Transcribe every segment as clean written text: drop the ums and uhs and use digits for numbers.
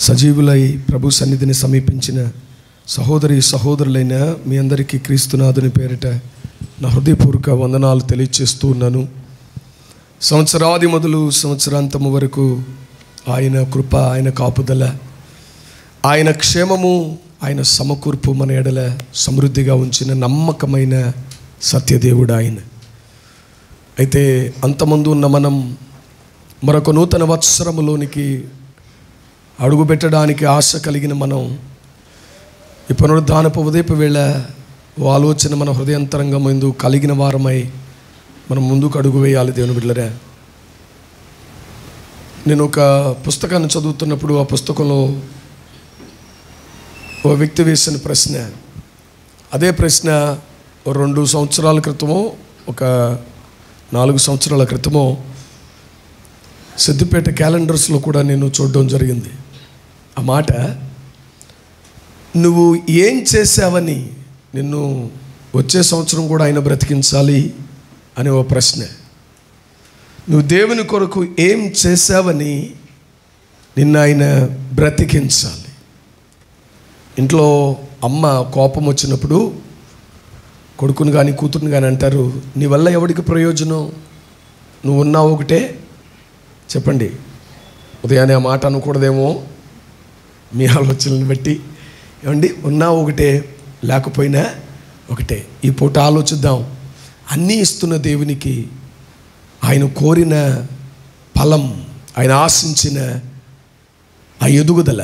సజీవులై ప్రభు సన్నిధిని సమీపించిన సహోదరి సహోదరులైన మీ అందరికీ క్రీస్తునాథుని పేరిట నా హృదయపూర్వక వందనాలు తెలియజేస్తూ ఉన్నాను. సంవత్సరాది మొదలు సంవత్సరాంతము వరకు ఆయన కృప, ఆయన కాపుదల, ఆయన క్షేమము, ఆయన సమకూర్పు మన ఎడల సమృద్ధిగా ఉంచిన నమ్మకమైన సత్యదేవుడు ఆయన. అయితే అంతమందు ఉన్న మనం మరొక నూతన వత్సరములోనికి అడుగుపెట్టడానికి ఆశ కలిగిన మనం ఈ పునరుద్ధానపు ఉదయపు వేళ ఆలోచన మన హృదయాంతరంగం ముందు కలిగిన వారమై మనం ముందుకు అడుగు వేయాలి. దేవుని బిడ్డలారా, నేను ఒక పుస్తకాన్ని చదువుతున్నప్పుడు ఆ పుస్తకంలో ఓ వ్యక్తి వేసిన ప్రశ్న, అదే ప్రశ్న 2 సంవత్సరాల క్రితమో ఒక 4 సంవత్సరాల క్రితమో సిద్దిపేట క్యాలెండర్స్లో కూడా నేను చూడడం జరిగింది. ఆ మాట, నువ్వు ఏం చేసావని నిన్ను వచ్చే సంవత్సరం కూడా ఆయన బ్రతికించాలి అనే ఓ ప్రశ్న. నువ్వు దేవుని కొరకు ఏం చేసావని నిన్ను ఆయన బ్రతికించాలి. ఇంట్లో అమ్మ కోపం వచ్చినప్పుడు కొడుకుని కానీ కూతురుని కానీ అంటారు, నీ వల్ల ఎవరికి ప్రయోజనం, నువ్వు ఉన్నావు ఒకటే. చెప్పండి, ఉదయాన్నే ఆ మాట అనకూడదేమో మీ ఆలోచనలను బట్టి. ఏమండి, ఉన్నా ఒకటే, లేకపోయినా ఒకటే. ఈ పూట ఆలోచిద్దాం. అన్నీ ఇస్తున్న దేవునికి ఆయన కోరిన ఫలం, ఆయన ఆశించిన ఆ ఎదుగుదల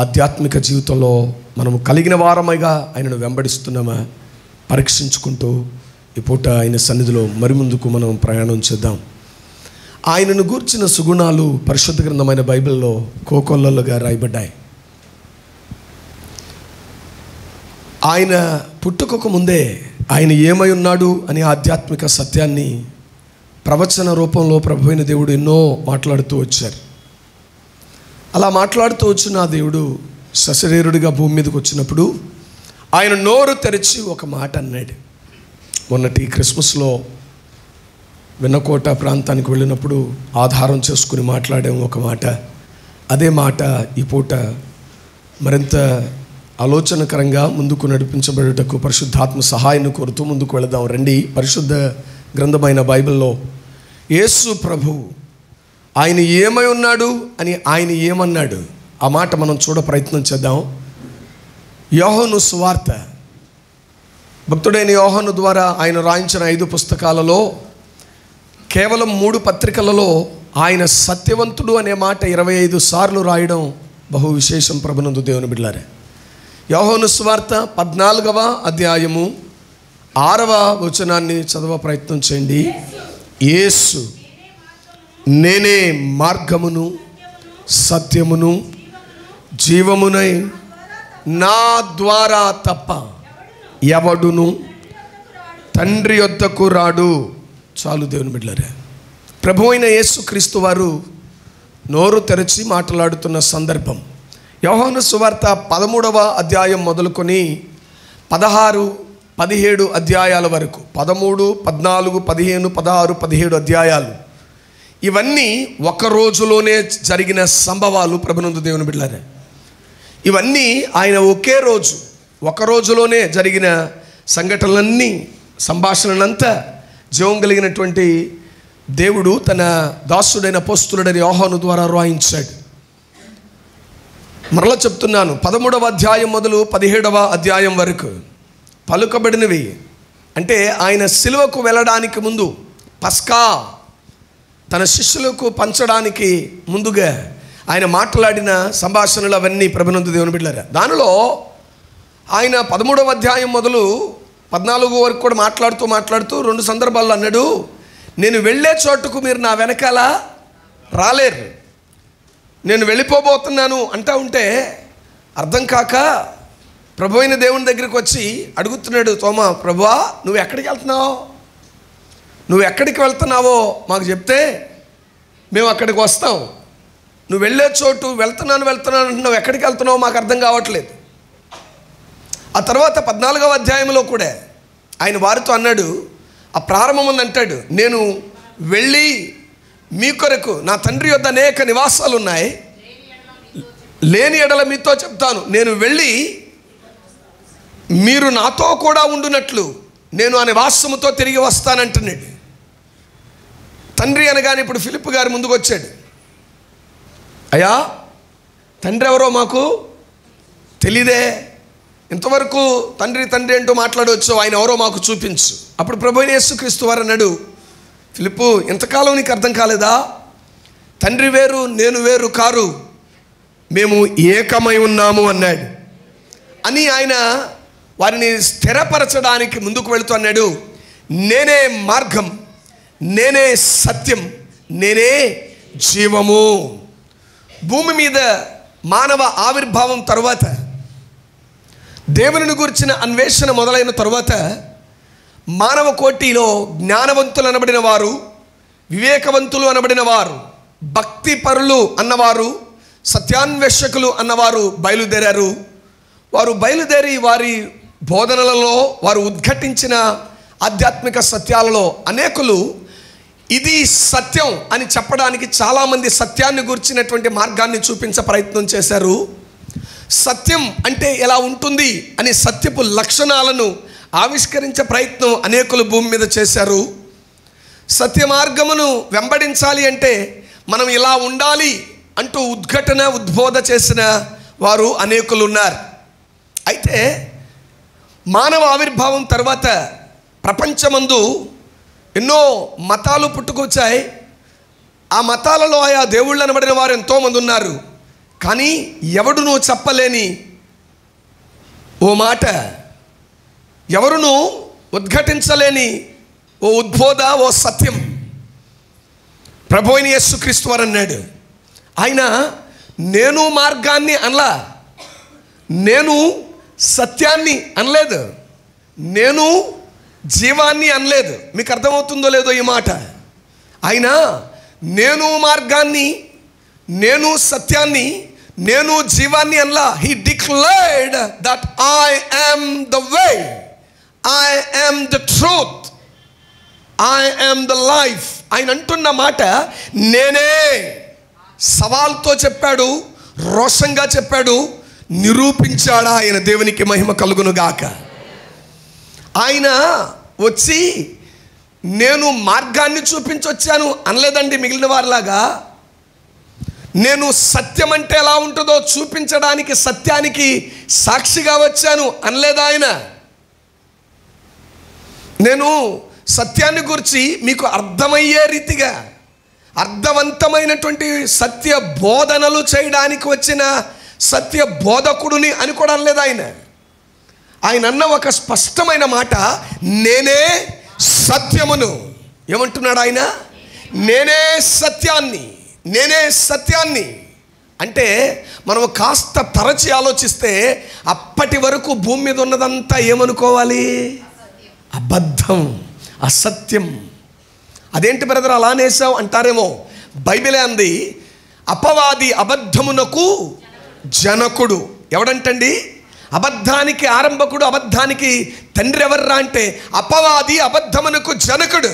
ఆధ్యాత్మిక జీవితంలో మనము కలిగిన వారమైగా ఆయనను వెంబడిస్తున్నామా పరీక్షించుకుంటూ ఈ పూట ఆయన సన్నిధిలో మరి ముందుకు మనం ప్రయాణం చేద్దాం. ఆయనను గూర్చిన సుగుణాలు పరిశుద్ధ గ్రంథమైన బైబిల్లో కోకొల్లలుగా రాయబడ్డాయి. ఆయన పుట్టుకకు ముందే ఆయన ఏమై ఉన్నాడు అనే ఆధ్యాత్మిక సత్యాన్ని ప్రవచన రూపంలో ప్రభువైన దేవుడు ఎన్నో మాట్లాడుతూ వచ్చారు. అలా మాట్లాడుతూ వచ్చిన ఆ దేవుడు సశరీరుడిగా భూమి మీదకి వచ్చినప్పుడు ఆయన నోరు తెరిచి ఒక మాట అన్నాడు. మొన్నటి క్రిస్మస్లో వెన్నకోట ప్రాంతానికి వెళ్ళినప్పుడు ఆధారం చేసుకుని మాట్లాడాము ఒక మాట. అదే మాట ఈ పూట మరింత ఆలోచనకరంగా ముందుకు నడిపించబడేటకు పరిశుద్ధాత్మ సహాయాన్ని కోరుతూ ముందుకు వెళదాం. రండి, పరిశుద్ధ గ్రంథమైన బైబిల్లో యేసు ప్రభు ఆయన ఏమై ఉన్నాడు అని ఆయన ఏమన్నాడు ఆ మాట మనం చూడ ప్రయత్నం చేద్దాం. యోహాను సువార్త, భక్తుడైన యోహాను ద్వారా ఆయన రాయించిన 5 పుస్తకాలలో కేవలం 3 పత్రికలలో ఆయన సత్యవంతుడు అనే మాట 25 సార్లు రాయడం బహు విశేషం. ప్రభునందు దేవుని బిడ్డలారా, యోహాను సువార్త 14వ అధ్యాయము 6వ వచనాన్ని చదవ ప్రయత్నం చేయండి. యేసు నేనే మార్గమును సత్యమును జీవమునై, నా ద్వారా తప్ప ఎవడును తండ్రి యొద్దకు రాడు. చాలు దేవుని బిడ్డలారా, ప్రభు అయిన యేసు క్రీస్తు వారు నోరు తెరచి మాట్లాడుతున్న సందర్భం యోహాను సువార్త 13వ అధ్యాయం మొదలుకొని 16, 17 అధ్యాయాల వరకు, 13, 14, 15, 16, 17 అధ్యాయాలు, ఇవన్నీ ఒక రోజులోనే జరిగిన సంభవాలు. ప్రభునందు దేవుని బిడ్డలారా, ఇవన్నీ ఆయన ఒకే రోజు, ఒక రోజులోనే జరిగిన సంఘటనలన్నీ, సంభాషణలంతా జీవం కలిగినటువంటి దేవుడు తన దాసుడైన అపోస్తలుడైన యోహాను ద్వారా రాయించాడు. మరలా చెప్తున్నాను, 13వ అధ్యాయం మొదలు 17వ అధ్యాయం వరకు పలుకబడినవి. అంటే ఆయన సిలువకు వెళ్ళడానికి ముందు, పస్కా తన శిష్యులకు పంచడానికి ముందుగా ఆయన మాట్లాడిన సంభాషణలు అవన్నీ ప్రభునందు దేవుని బిడ్డలారా. దానిలో ఆయన 13వ అధ్యాయం మొదలు 14 వరకు కూడా మాట్లాడుతూ 2 సందర్భాల్లో అన్నాడు, నేను వెళ్ళే చోటుకు మీరు నా వెనకాల రాలేరు, నేను వెళ్ళిపోబోతున్నాను అంటా ఉంటే అర్థం కాక ప్రభు అయిన దేవుని దగ్గరికి వచ్చి అడుగుతున్నాడు తోమా, ప్రభువా నువ్వు ఎక్కడికి వెళ్తున్నావు, నువ్వు ఎక్కడికి వెళ్తున్నావో మాకు చెప్తే మేము అక్కడికి వస్తాం. నువ్వు వెళ్ళే చోటు వెళ్తున్నాను అంటున్నావు, ఎక్కడికి వెళ్తున్నావు మాకు అర్థం కావట్లేదు. ఆ తర్వాత 14వ అధ్యాయంలో కూడా ఆయన వారితో అన్నాడు, ఆ ప్రారంభం ముందు అంటాడు, నేను వెళ్ళి మీ కొరకు నా తండ్రి యొద్ద అనేక నివాసాలు ఉన్నాయి, లేని ఎడల మీతో చెప్తాను, నేను వెళ్ళి మీరు నాతో కూడా ఉండునట్లు నేను ఆ నివాసముతో తిరిగి వస్తానంటున్నాడు. తండ్రి అనగానే ఇప్పుడు ఫిలిప్ గారు ముందుకు వచ్చాడు. అయ్యా, తండ్రి ఎవరో మాకు తెలీదే, ఇంతవరకు తండ్రి తండ్రి అంటూ మాట్లాడవచ్చు, ఆయన ఎవరో మాకు చూపించు. అప్పుడు ప్రభువైన యేసుక్రీస్తు వారు అన్నాడు, ఫిలిప్పు, ఇంతకాలం నీకు అర్థం కాలేదా? తండ్రి వేరు నేను వేరు కారు, మేము ఏకమై ఉన్నాము అన్నాడు. అని ఆయన వారిని స్థిరపరచడానికి ముందుకు వెళుతూ అన్నాడు, నేనే మార్గం, నేనే సత్యం, నేనే జీవము. భూమి మీద మానవ ఆవిర్భావం తరువాత, దేవుని గురించిన అన్వేషణ మొదలైన తరువాత, మానవ కోటిలో జ్ఞానవంతులు అనబడిన వారు, వివేకవంతులు అనబడిన వారు, భక్తిపరులు అన్నవారు, సత్యాన్వేషకులు అన్నవారు బయలుదేరారు. వారు బయలుదేరి వారి బోధనలలో వారు ఉద్ఘాటించిన ఆధ్యాత్మిక సత్యాలలో అనేకులు ఇది సత్యం అని చెప్పడానికి చాలామంది సత్యాన్ని గురించినటువంటి మార్గాన్ని చూపించే ప్రయత్నం చేశారు. సత్యం అంటే ఎలా ఉంటుంది అని సత్యపు లక్షణాలను ఆవిష్కరించే ప్రయత్నం అనేకులు భూమి మీద చేశారు. సత్య మార్గమును వెంబడించాలి అంటే మనం ఇలా ఉండాలి అంటూ ఉద్బోధ చేసిన వారు అనేకులు ఉన్నారు. అయితే మానవ ఆవిర్భావం తర్వాత ప్రపంచమందు ఎన్నో మతాలు పుట్టుకొచ్చాయి. ఆ మతాలలో ఆయా దేవుళ్ళు అనబడిన వారు ఎంతోమంది ఉన్నారు. కానీ ఎవడును చెప్పలేని ఓ మాట, ఎవరును ఉద్ఘాటించలేని ఓ ఉద్బోధ, ఓ సత్యం ప్రభువైన యేసుక్రీస్తు వారు అన్నాడు. ఆయన నేను మార్గాన్ని అనలా, నేను సత్యాన్ని అనలేదు, నేను జీవాన్ని అనలేదు. మీకు అర్థమవుతుందో లేదో ఈ మాట. ఆయన నేను మార్గాన్ని, నేను సత్యాన్ని, నేను జీవాన్ని అనలా. He declared that I am the way, I am the truth, I am the life. ఆయన అంటున్న మాట నేనే. సవాల్తో చెప్పాడు, రోషంగా చెప్పాడు, నిరూపించాడా ఆయన. దేవునికి మహిమ కలుగును గాక. ఆయన వచ్చి నేను మార్గాన్ని చూపించొచ్చాను అనలేదండి మిగిలిన వారిలాగా. నేను సత్యం అంటే ఎలా ఉంటుందో చూపించడానికి, సత్యానికి సాక్షిగా వచ్చాను అనలేదా ఆయన. నేను సత్యాన్ని గురించి మీకు అర్థమయ్యే రీతిగా అర్థవంతమైనటువంటి సత్య బోధనలు చేయడానికి వచ్చిన సత్య బోధకుడిని అని కూడా అనలేదు ఆయన. ఆయన అన్న ఒక స్పష్టమైన మాట, నేనే సత్యమును. ఏమంటున్నాడు ఆయన? నేనే సత్యాన్ని, నేనే సత్యాన్ని. అంటే మనం కాస్త తరచి ఆలోచిస్తే అప్పటి వరకు భూమి మీద ఉన్నదంతా ఏమనుకోవాలి? అబద్ధం, అసత్యం. అదేంటి బ్రదర్ అలా అనేసావు అంటారేమో. బైబిలే అంది, అపవాది అబద్ధమునకు జనకుడు. ఎవడంటండి? అబద్ధానికి ఆరంభకుడు, అబద్ధానికి తండ్రి ఎవర్రా అంటే అపవాది అబద్ధమునకు జనకుడు.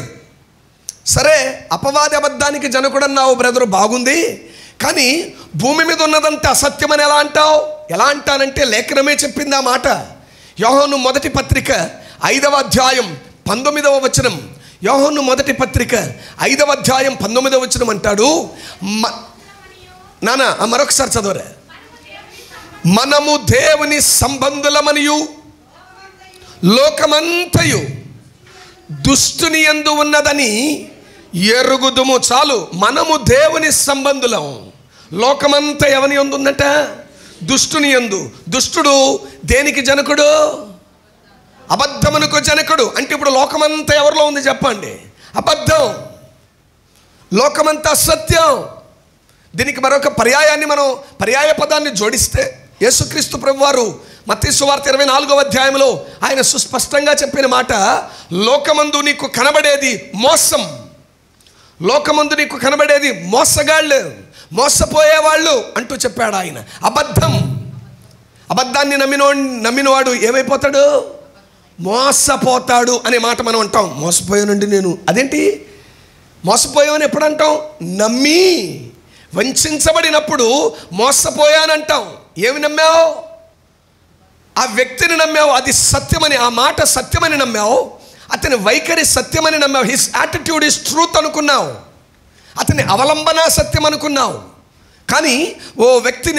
సరే, అపవాది అబద్ధానికి జనకుడు అన్నావు బ్రదరు, బాగుంది. కానీ భూమి మీద ఉన్నదంతా అసత్యమని ఎలా అంటావు? ఎలా అంటానంటే లేఖనమే చెప్పింది ఆ మాట. యోహాను మొదటి పత్రిక 5వ అధ్యాయం 19వ వచనం. యోహాను మొదటి పత్రిక 5వ అధ్యాయం 19వ వచనం అంటాడు, నానా మరొకసారి చదవరా. మనము దేవుని సంబంధులమనియు లోకమంతయు దుష్టుని యందు ఉన్నదని ఎరుగుదుము. చాలు, మనము దేవుని సంబంధులం. లోకమంతా ఎవని యందు ఉందట? దుష్టుని యందు. దుష్టుడు దేనికి జనకుడు? అబద్ధమునకు జనకుడు. అంటే ఇప్పుడు లోకమంతా ఎవరిలో ఉంది చెప్పండి? అబద్ధం. లోకమంతా సత్యం. దీనికి మరొక పర్యాయాన్ని మనం పర్యాయ పదాన్ని జోడిస్తే యేసుక్రీస్తు ప్రభువారు మత్తయి సువార్త 24వ అధ్యాయంలో ఆయన సుస్పష్టంగా చెప్పిన మాట, లోకమందు నీకు కనబడేది మోసం, లోకమందు నీకు కనబడేది మోసగాళ్ళు, మోసపోయేవాళ్ళు అంటూ చెప్పాడు ఆయన. అబద్ధం. అబద్ధాన్ని నమ్మినవాడు ఏమైపోతాడు? మోసపోతాడు అనే మాట మనం అంటాం. మోసపోయానండి నేను. అదేంటి మోసపోయామని ఎప్పుడు అంటాం? నమ్మి వంచబడినప్పుడు మోసపోయానంటాం. ఏమి నమ్మావు? ఆ వ్యక్తిని నమ్మావు, అది సత్యమని, ఆ మాట సత్యమని నమ్మావు, అతని వైఖరి సత్యమని నమ్మావు, హిస్ యాటిట్యూడ్ ఇస్ ట్రూత్ అనుకున్నావు, అతని అవలంబన సత్యం అనుకున్నావు. కానీ ఓ వ్యక్తి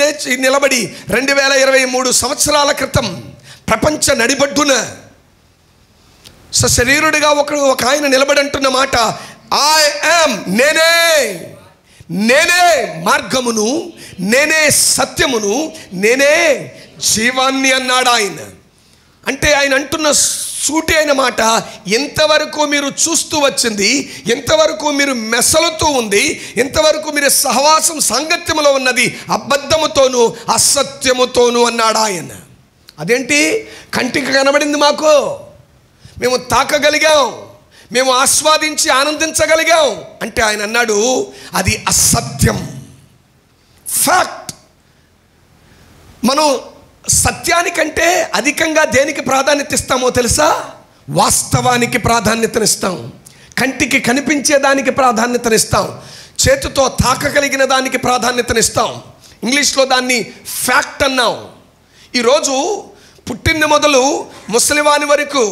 నిలబడి 2023 సంవత్సరాల క్రితం ప్రపంచ నడిబడ్డున సశరీరుడిగా ఒక ఆయన నిలబడి అంటున్న మాట, ఐ యామ్, నేనే మార్గమును, నేనే సత్యమును, నేనే జీవాన్ని అన్నాడు ఆయన. అంటే ఆయన అంటున్న సూటి అయిన మాట, ఎంతవరకు మీరు చూస్తూ వచ్చింది, ఎంతవరకు మీరు మెసలుతూ ఉంది, ఎంతవరకు మీరు సహవాసం సాంగత్యములో ఉన్నది అబద్ధముతోనూ అసత్యముతోనూ అన్నాడు ఆయన. అదేంటి? కంటికి కనబడింది మాకు, మేము తాకగలిగాం, మేము ఆస్వాదించి ఆనందించగలిగాం అంటే ఆయన అన్నాడు అది అసత్యం. ఫ్యాక్ట్. మనం సత్యానికంటే అధికంగా దేనికి ప్రాధాన్యత ఇస్తామో తెలుసా? వాస్తవానికి ప్రాధాన్యతనిస్తాం, కంటికి కనిపించేదానికి ప్రాధాన్యతనిస్తాం, చేతితో తాకగలిగిన దానికి ప్రాధాన్యతనిస్తాం. ఇంగ్లీష్లో దాన్ని ఫ్యాక్ట్ అన్నాం. ఈరోజు పుట్టిన మొదలు ముసలివాని వరకు,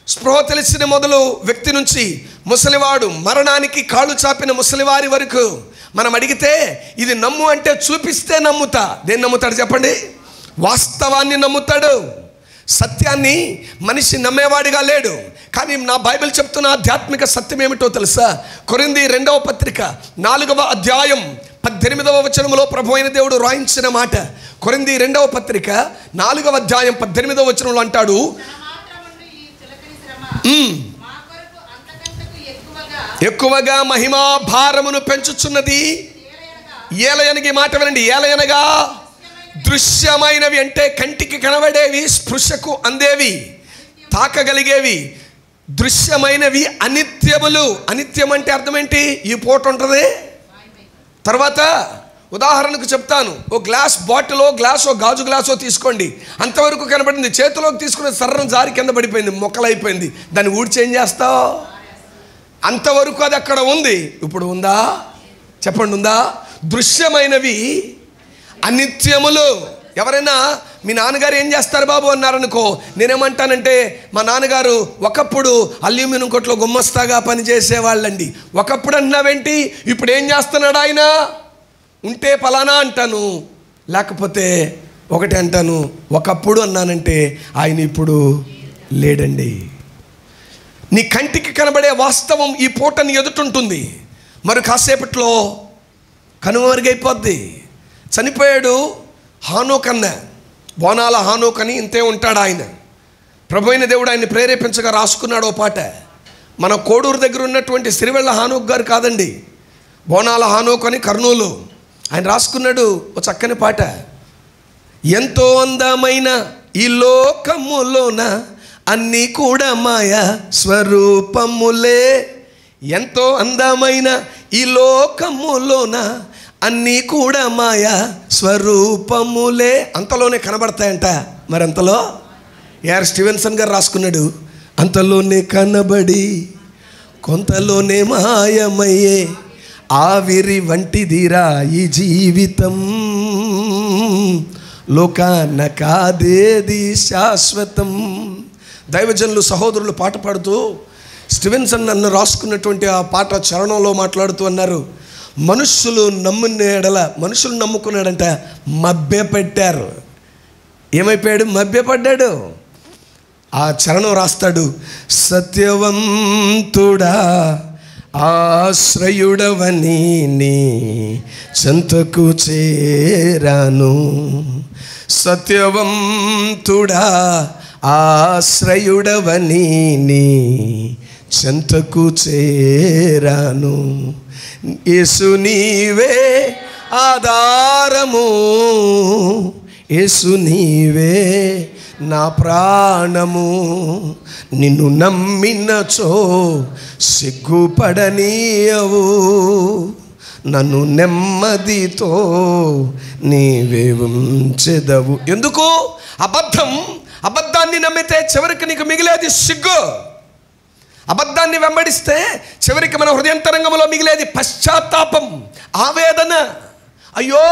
స్పృహ తెలిసిన మొదలు వ్యక్తి నుంచి ముసలివాడు మరణానికి కాళ్ళు చాపిన ముసలివారి వరకు మనం అడిగితే ఇది నమ్ము అంటే చూపిస్తే నమ్ముతా. దేన్ని నమ్ముతాడు చెప్పండి? వాస్తవాన్ని నమ్ముతాడు. సత్యాన్ని మనిషి నమ్మేవాడిగా లేడు. కానీ నా బైబిల్ చెప్తున్న ఆధ్యాత్మిక సత్యం ఏమిటో తెలుసా? కొరింథీ 2వ పత్రిక 4వ అధ్యాయం 18వ వచనంలో ప్రభు అయిన దేవుడు రాయించిన మాట. కొరింథీ 2వ పత్రిక 4వ అధ్యాయం 18వ వచనంలో అంటాడు, ఎక్కువగా మహిమా భారమును పెంచుచున్నది. ఏలయనగా మాట వినండి, ఏలయనగా దృశ్యమైనవి అంటే కంటికి కనబడేవి, స్పృశకు అందేవి, తాకగలిగేవి. దృశ్యమైనవి అనిత్యములు. అనిత్యం అంటే అర్థం ఏంటి? ఈ పూట ఉంటుంది, తర్వాత ఉదాహరణకు చెప్తాను, ఓ గ్లాస్ బాటిలో గ్లాసో గాజు గ్లాసో తీసుకోండి, అంతవరకు కనబడింది, చేతిలోకి తీసుకున్న సర్రం జారి కింద పడిపోయింది, మొక్కలైపోయింది, దాన్ని ఊడ్చి ఏం చేస్తావు? అంతవరకు అది అక్కడ ఉంది. ఇప్పుడు ఉందా? చెప్పండి, ఉందా? దృశ్యమైనవి అనిత్యములు. ఎవరైనా మీ నాన్నగారు ఏం చేస్తారు బాబు అన్నారనుకో, నేనేమంటానంటే మా నాన్నగారు ఒకప్పుడు అల్యూమినియం కొట్లో గుమ్మస్తాగా పనిచేసేవాళ్ళండి. ఒకప్పుడు అన్నావేంటి? ఇప్పుడు ఏం చేస్తున్నాడు ఆయన? ఉంటే ఫలానా అంటాను, లేకపోతే ఒకటి అంటాను. ఒకప్పుడు అన్నానంటే ఆయన ఇప్పుడు లేడండి. నీ కంటికి కనబడే వాస్తవం ఈ పూట నీ ఎదుటుంటుంది, మరి కాసేపట్లో కనుమరుగైపోద్ది. చనిపోయాడు హానోక్ అన్న, బోనాల హానోక్ అని ఇంతే ఉంటాడు ఆయన. ప్రభు అయిన దేవుడు ఆయన్ని ప్రేరేపించగా రాసుకున్నాడు ఓ పాట. మన కోడూరు దగ్గర ఉన్నటువంటి సిరివెళ్ళ హానోక్ గారు కాదండి, బోనాల హానోక్ అని కర్నూలు, ఆయన రాసుకున్నాడు ఓ చక్కని పాట. ఎంతో అందమైన ఈ లోకములోన అన్నీ కూడా మాయా స్వరూపములే. ఎంతో అందమైన ఈ లోకములోన అన్నీ కూడా మాయా స్వరూపములే. అంతలోనే కనబడతాయంట. మరి అంతలో ఏఆర్ స్టీవెన్సన్ గారు రాసుకున్నాడు, అంతలోనే కనబడి కొంతలోనే మాయమయ్యే ఆవిరి వంటిదిరా ఈ జీవితం, లోకాన కాదేది శాశ్వతం. దైవజనులు సహోదరులు పాట పాడుతూ స్టీవెన్సన్ నన్ను రాసుకున్నటువంటి ఆ పాట చరణంలో మాట్లాడుతూ అన్నారు, మనుషులు మనుషులు నమ్ముకున్నాడంట, మభ్యపెట్టారు. ఏమైపోయాడు? మభ్యపడ్డాడు. ఆ చరణం రాస్తాడు, సత్యవంతుడా ఆశ్రయుడవని నీ చెంతకు చేరాను, సత్యవంతుడా ఆశ్రయుడవని నీ చెంతకు చేరాను, యేసు నీవే ఆధారము, యేసు నీవే నా ప్రాణము, నిన్ను నమ్మినచో సిగ్గుపడనీయవు, నన్ను నెమ్మదితో నీవే ఉంచెదవు. ఎందుకు? అబద్ధాన్ని నమ్మితే చివరికి నీకు మిగిలేది సిగ్గు. అబద్ధాన్ని వెంబడిస్తే చివరికి మన హృదయంతరంగంలో మిగిలేది పశ్చాత్తాపం, ఆవేదన. అయ్యో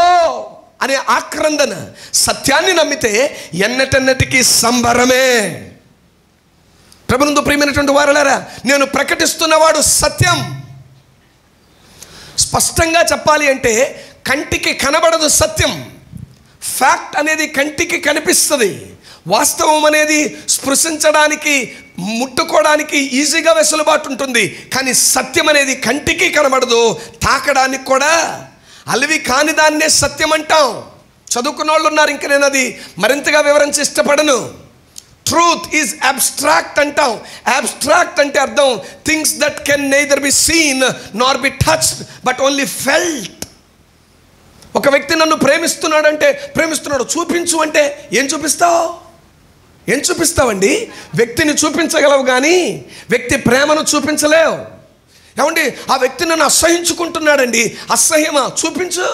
అనే ఆక్రందన. సత్యాన్ని నమ్మితే ఎన్నటెన్నటికీ సంబరమే. ప్రభునందు ప్రియమైనటువంటి వారలారా, నేను ప్రకటిస్తున్నవాడు సత్యం. స్పష్టంగా చెప్పాలి అంటే కంటికి కనబడదు సత్యం. ఫ్యాక్ట్ అనేది కంటికి కనిపిస్తుంది. వాస్తవం అనేది స్పృశించడానికి, ముట్టుకోవడానికి ఈజీగా వెసులుబాటు ఉంటుంది. కానీ సత్యం అనేది కంటికి కనబడదు, తాకడానికి కూడా అలివి కాని దాన్నే సత్యం అంటాం. చదువుకున్న వాళ్ళు ఉన్నారు, ఇంక నేను అది మరింతగా వివరించి ఇష్టపడను. ట్రూత్ ఈజ్ అబ్స్ట్రాక్ట్ అంటాం. అబ్స్ట్రాక్ట్ అంటే అర్థం things that can neither be seen nor be touched but only felt. ఒక వ్యక్తి నన్ను ప్రేమిస్తున్నాడంటే, ప్రేమిస్తున్నాడు చూపించు అంటే ఏం చూపిస్తావు? ఏం చూపిస్తావండి? వ్యక్తిని చూపించగలవు కానీ వ్యక్తి ప్రేమను చూపించలేవు. ఏమండి, ఆ వ్యక్తి నన్ను అసహించుకుంటున్నాడండి, అసహ్యమా? చూపించు.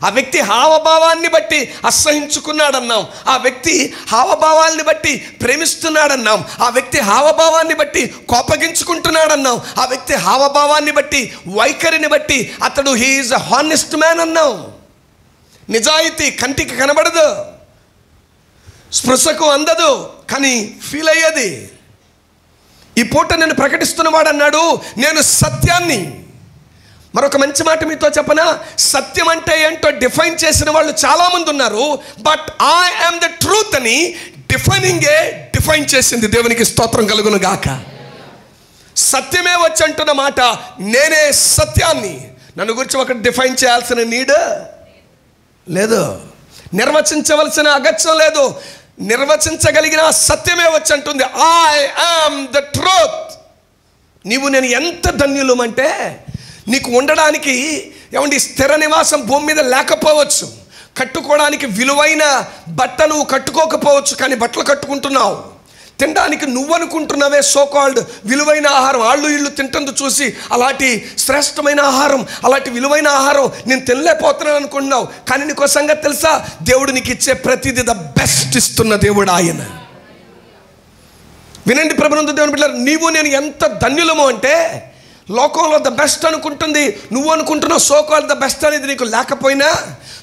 ఆ వ్యక్తి హావభావాన్ని బట్టి అసహించుకున్నాడన్నాం. ఆ వ్యక్తి హావభావాల్ని బట్టి ప్రేమిస్తున్నాడన్నాం. ఆ వ్యక్తి హావభావాన్ని బట్టి కోపగించుకుంటున్నాడన్నాం. ఆ వ్యక్తి హావభావాన్ని బట్టి, వైఖరిని బట్టి అతడు he is a honest man అన్నాం. నిజాయితీ కంటికి కనబడదు, స్పృశకు అందదు, కానీ ఫీల్ అయ్యేది. ఈ పూట నేను ప్రకటిస్తున్నవాడు అన్నాడు, నేను సత్యాన్ని. మరొక మంచి మాట మీతో చెప్పనా? సత్యం అంటే ఏంటో డిఫైన్ చేసిన వాళ్ళు చాలామంది ఉన్నారు. But I am the truth అని డిఫైన్ చేసింది. దేవునికి స్తోత్రం కలుగును గాక. సత్యమే వచ్చి అంటున్న మాట, నేనే సత్యాన్ని. నన్ను గురించి ఒకటి డిఫైన్ చేయాల్సిన నీడ్ లేదు, నిర్వచించవలసిన అగత్యం లేదు. నిర్వచించగలిగిన సత్యమే వచ్చి అంటుంది, ఐ యామ్ ద ట్రూత్. నీవు నేను ఎంత ధన్యులమంటే, నీకు ఉండడానికి ఏమండి స్థిర నివాసం భూమి మీద లేకపోవచ్చు, కట్టుకోవడానికి విలువైన బట్ట నువ్వు కట్టుకోకపోవచ్చు, కానీ బట్టలు కట్టుకుంటున్నావు. తినడానికి నువ్వు అనుకుంటున్నావే సో కాల్డ్ విలువైన ఆహారం, వాళ్ళు ఇళ్ళు తింటుంది చూసి అలాంటి శ్రేష్టమైన ఆహారం, అలాంటి విలువైన ఆహారం నేను తినలేకపోతున్నాను అనుకుంటున్నావు. కానీ నీకు సంగతి తెలుసా? దేవుడు నీకు ఇచ్చే ప్రతిదీ ద బెస్ట్ ఇస్తున్న దేవుడు ఆయన. వినండి ప్రభునందు దేవుని బిడ్డలారా, నీవు నేను ఎంత ధన్యులము అంటే, లోకంలో ద బెస్ట్ అనుకుంటుంది, నువ్వు అనుకుంటున్నావు సో కాల్డ్ ద బెస్ట్ అనేది నీకు లేకపోయినా,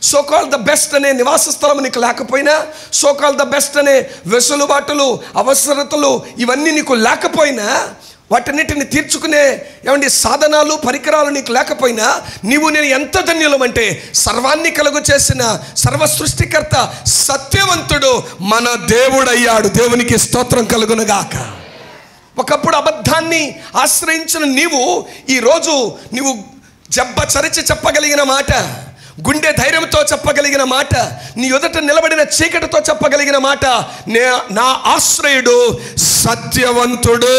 సో కాల్డ్ ద బెస్ట్ అనే నివాస స్థలం నీకు లేకపోయినా, సో కాల్డ్ ద బెస్ట్ అనే వెసులుబాటులు, అవసరతలు ఇవన్నీ నీకు లేకపోయినా, వాటన్నిటిని తీర్చుకునే ఏమండి సాధనాలు, పరికరాలు నీకు లేకపోయినా, నీవు నేను ఎంత ధన్యులమంటే, సర్వాన్ని కలుగు చేసిన సర్వ సృష్టికర్త సత్యవంతుడు మన దేవుడయ్యాడు. దేవునికి స్తోత్రం కలుగునుగాక. ఒకప్పుడు అబద్ధాన్ని ఆశ్రయించిన నీవు ఈరోజు నీవు జబ్బ చరిచి చెప్పగలిగిన మాట, గుండె ధైర్యంతో చెప్పగలిగిన మాట, నీ ఎదుట నిలబడిన చీకటితో చెప్పగలిగిన మాట, నా ఆశ్రయుడు సత్యవంతుడు,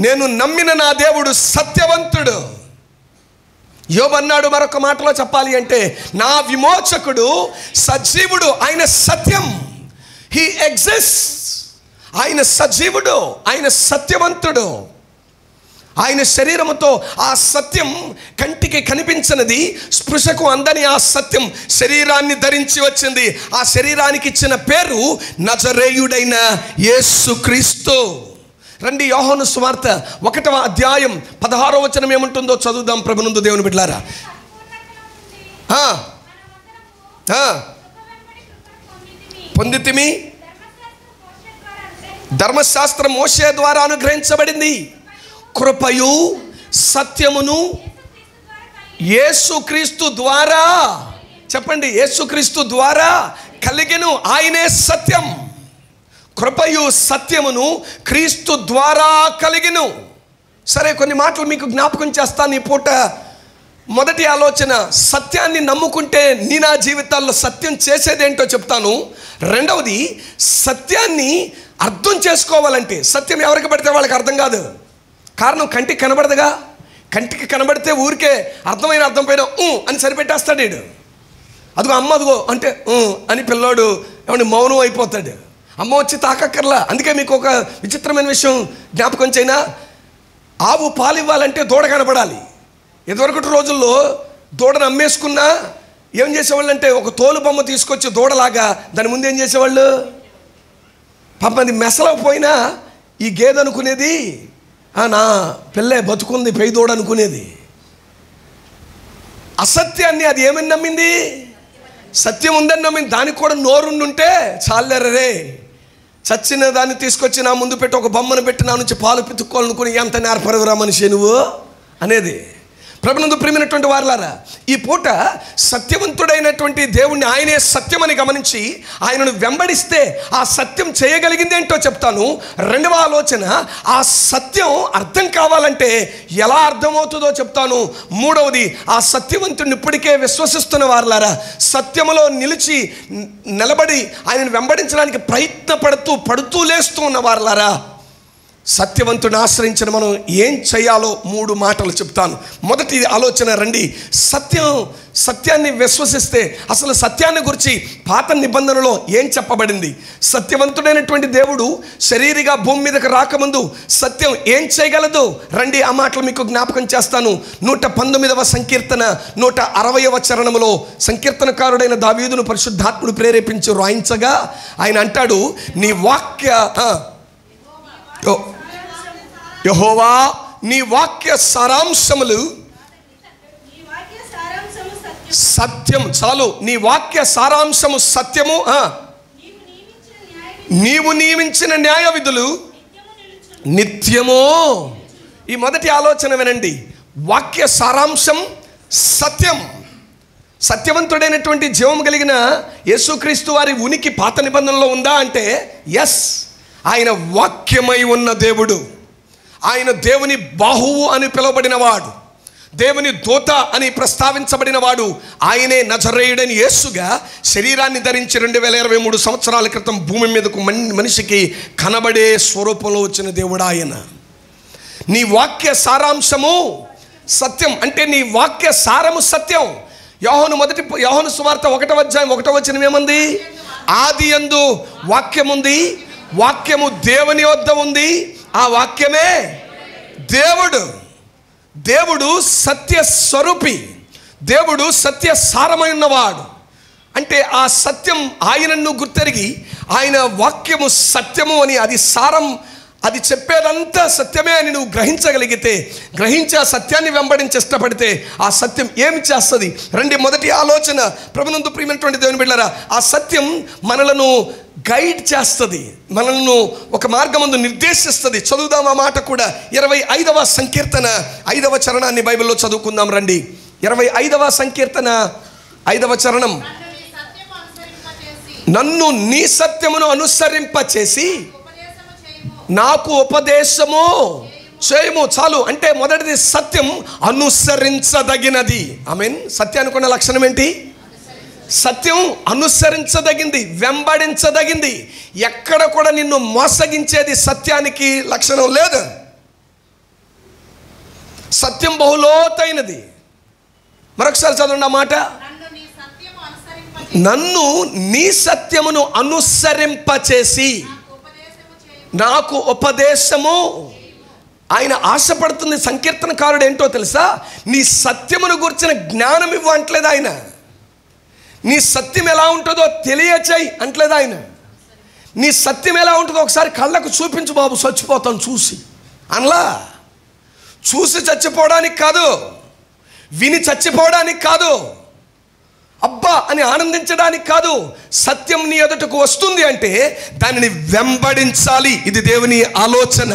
నేను నమ్మిన నా దేవుడు సత్యవంతుడు. యోబు అన్నాడు మరొక మాటలో చెప్పాలి అంటే, నా విమోచకుడు సజీవుడు, ఆయన సత్యం, హీ ఎగ్జిస్ట్. ఆయన సజీవుడు, ఆయన సత్యవంతుడు. ఆయన శరీరముతో ఆ సత్యం కంటికి కనిపించినది, స్పృశకు అందని ఆ సత్యం శరీరాన్ని ధరించి వచ్చింది. ఆ శరీరానికి ఇచ్చిన పేరు నజరేయుడైన యేసుక్రీస్తు. రండి, యోహాను సువార్త 1వ అధ్యాయం 16వ వచనం ఏముంటుందో చదువుదాం ప్రభునందు దేవుని బిడ్డలారా. పొందితిమి, ధర్మశాస్త్రం మోషే ద్వారా అనుగ్రహించబడింది, కృపయు సత్యమును యేసుక్రీస్తు ద్వారా, చెప్పండి, యేసుక్రీస్తు ద్వారా కలిగెను. ఆయనే సత్యం. కృపయు సత్యమును క్రీస్తు ద్వారా కలిగెను. సరే, కొన్ని మాటలు మీకు జ్ఞాపకం చేస్తాను ఈ పూట. మొదటి ఆలోచన, సత్యాన్ని నమ్ముకుంటే నీ నా జీవితాల్లో సత్యం చేసేదేంటో చెప్తాను. రెండవది, సత్యాన్ని అర్థం చేసుకోవాలంటే, సత్యం ఎవరికి పడితే వాళ్ళకి అర్థం కాదు. కారణం కంటికి కనబడదుగా. కంటికి కనబడితే ఊరికే అర్థమైన అర్థం పైన అని సరిపెట్టేస్తాడు వీడు. అదిగో అమ్మ అదిగో అంటే అని పిల్లోడు ఏమంటే మౌనం అయిపోతాడు. అమ్మ వచ్చి తాకక్కర్లా. అందుకే మీకు ఒక విచిత్రమైన విషయం జ్ఞాపకం చేయనా, ఆవు పాలు ఇవ్వాలంటే దూడ కనబడాలి. ఇదివరకటి రోజుల్లో దూడను అమ్మేసుకున్నా ఏం చేసేవాళ్ళు అంటే, ఒక తోలు బొమ్మ తీసుకొచ్చి దూడలాగా దాని ముందు ఏం చేసేవాళ్ళు, పాప అది మెసలకపోయినా ఈ గేదె అనుకునేది నా పిల్లే బతుకుంది, పెయి దూడ అనుకునేది. అసత్యాన్ని అది ఏమని నమ్మింది? సత్యం ఉందని నమ్మింది. దానికి కూడా నోరుండుంటే చాలేరే, చచ్చిన దాన్ని తీసుకొచ్చి నా ముందు పెట్టి ఒక బొమ్మను పెట్టి నా నుంచి పాలు పితుక్కోవాలనుకుని ఎంత నేర్పరవురా మనిషి నువ్వు అనేది. ప్రభునందు ప్రియమైనటువంటి వారలారా, ఈ పూట సత్యవంతుడైనటువంటి దేవుణ్ణి, ఆయనే సత్యమని గమనించి ఆయనను వెంబడిస్తే ఆ సత్యం చేయగలిగింది ఏంటో చెప్తాను. రెండవ ఆలోచన, ఆ సత్యం అర్థం కావాలంటే ఎలా అర్థమవుతుందో చెప్తాను. మూడవది, ఆ సత్యవంతుడిని ఇప్పటికే విశ్వసిస్తున్న వారలారా, సత్యములో నిలబడి ఆయనను వెంబడించడానికి పడుతూ లేస్తూ ఉన్న వారలారా, సత్యవంతుడిని ఆశ్రయించిన మనం ఏం చేయాలో 3 మాటలు చెప్తాను. మొదటి ఆలోచన రండి. సత్యాన్ని విశ్వసిస్తే అసలు సత్యాన్ని గురించి పాత నిబంధనలో ఏం చెప్పబడింది? సత్యవంతుడైనటువంటి దేవుడు శరీరిగా భూమి మీదకి రాకముందు సత్యం ఏం చేయగలదు? రండి, ఆ మాటలు మీకు జ్ఞాపకం చేస్తాను. 119వ సంకీర్తన 160వ చరణములో సంకీర్తనకారుడైన దావీదును పరిశుద్ధాత్ముడు ప్రేరేపించి రాయించగా ఆయన అంటాడు, నీ వాక్య యెహోవా నీ వాక్య సారాంశములు సత్యం. చాలు, నీ వాక్య సారాంశము సత్యము, నీవు నియమించిన న్యాయ విధులు నిత్యము. ఈ మొదటి ఆలోచన వినండి. వాక్య సారాంశం సత్యం. సత్యవంతుడైనటువంటి జీవం కలిగిన యేసుక్రీస్తు వారి ఉనికి పాత నిబంధనలో ఉందా అంటే ఎస్. ఆయన వాక్యమై ఉన్న దేవుడు, ఆయన దేవుని బాహువు అని పిలువబడినవాడు, దేవుని దూత అని ప్రస్తావించబడినవాడు. ఆయనే నజరేయుడని యేసుగా శరీరాన్ని ధరించి 2023 సంవత్సరాల క్రితం భూమి మీదకు మనిషికి కనబడే స్వరూపంలో వచ్చిన దేవుడు ఆయన. నీ వాక్య సారాంశము సత్యం అంటే నీ వాక్య సారము సత్యం. యోహాను సువార్త 1వ అధ్యాయం 1వ వచనం ఏమంది? ఆదియందు వాక్యముంది, వాక్యము దేవుని వద్ద ఉంది, ఆ వాక్యమే దేవుడు. దేవుడు సత్య స్వరూపి, దేవుడు సత్య సారమై ఉన్నవాడు. అంటే ఆ సత్యం ఆయనను గుర్తెరిగి ఆయన వాక్యము సత్యము అని, అది సారం, అది చెప్పేదంతా సత్యమే అని నువ్వు గ్రహించగలిగితే, గ్రహించి ఆ సత్యాన్ని వెంబడించి ఇష్టపడితే ఆ సత్యం ఏమి చేస్తుంది? రండి, మొదటి ఆలోచన. ప్రభునందు ప్రియమైనటువంటి దేవుని బిడ్డలారా, ఆ సత్యం మనలను గైడ్ చేస్తుంది, మనల్ని ఒక మార్గమందు నిర్దేశిస్తుంది. చదువుదాం ఆ మాట కూడా. 25వ సంకీర్తన 5వ చరణాన్ని బైబిల్లో చదువుకుందాం రండి. 25వ సంకీర్తన 5వ చరణం. నన్ను నీ సత్యమును అనుసరింపచేసి నాకు ఉపదేశము చేయము. చాలు, అంటే మొదటిది సత్యం అనుసరించదగినది. ఆమేన్. సత్యానికి ఉన్న లక్షణం ఏంటి? సత్యం అనుసరించదగింది, వెంబడించదగింది. ఎక్కడ కూడా నిన్ను మోసగించేది సత్యానికి లక్షణం లేదు. సత్యం బహులోతైనది. మరొకసారి చదవండి ఆ మాట. నన్ను నీ సత్యమును అనుసరింపచేసి నాకు ఉపదేశము. ఆయన ఆశపడుతుంది సంకీర్తనకారుడు ఏంటో తెలుసా? నీ సత్యమును గురించిన జ్ఞానం ఇవ్వంటలేదు ఆయన. నీ సత్యం ఎలా ఉంటుందో తెలియచేయి అంటలేదు ఆయన. నీ సత్యం ఎలా ఉంటుందో ఒకసారి కళ్ళకు చూపించు బాబు, చచ్చిపోతాను చూసి అనలా. చూసి చచ్చిపోవడానికి కాదు, విని చచ్చిపోవడానికి కాదు, అబ్బా అని ఆనందించడానికి కాదు. సత్యం నీ ఎదుటకు వస్తుంది అంటే దానిని వెంబడించాలి. ఇది దేవుని ఆలోచన.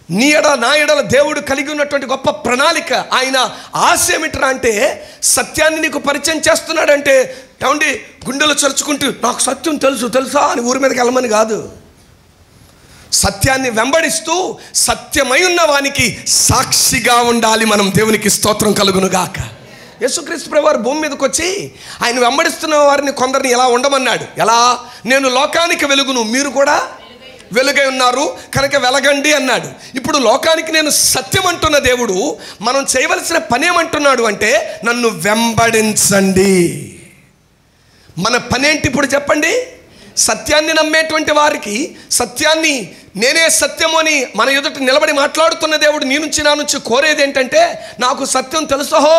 నీ ఎడ నా ఎడల దేవుడు కలిగి ఉన్నటువంటి గొప్ప ప్రణాళిక. ఆయన ఆశ ఏమిట్రా అంటే సత్యాన్ని నీకు పరిచయం చేస్తున్నాడంటే ఏమండి గుండెలు చరుచుకుంటూ నాకు సత్యం తెలుసా అని ఊరి మీదకి వెళ్ళమని కాదు. సత్యాన్ని వెంబడిస్తూ సత్యమై ఉన్న వానికి సాక్షిగా ఉండాలి మనం. దేవునికి స్తోత్రం కలుగునుగాక. యేసుక్రీస్తు ప్రభువారు భూమి మీదకి వచ్చి ఆయన వెంబడిస్తున్న వారిని కొందరిని ఎలా ఉండమన్నాడు. ఎలా? నేను లోకానికి వెలుగును, మీరు కూడా వెలుగై ఉన్నారు కనుక వెలగండి అన్నాడు. ఇప్పుడు లోకానికి నేను సత్యం అంటున్న దేవుడు మనం చేయవలసిన పని ఏమంటున్నాడు అంటే నన్ను వెంబడించండి. మన పనేంటి ఇప్పుడు చెప్పండి? సత్యాన్ని నమ్మేటువంటి వారికి సత్యాన్ని నేనే సత్యము అని మన ఎదుట నిలబడి మాట్లాడుతున్న దేవుడు నీ నుంచి నా నుంచి కోరేది ఏంటంటే నాకు సత్యం తెలుసోహో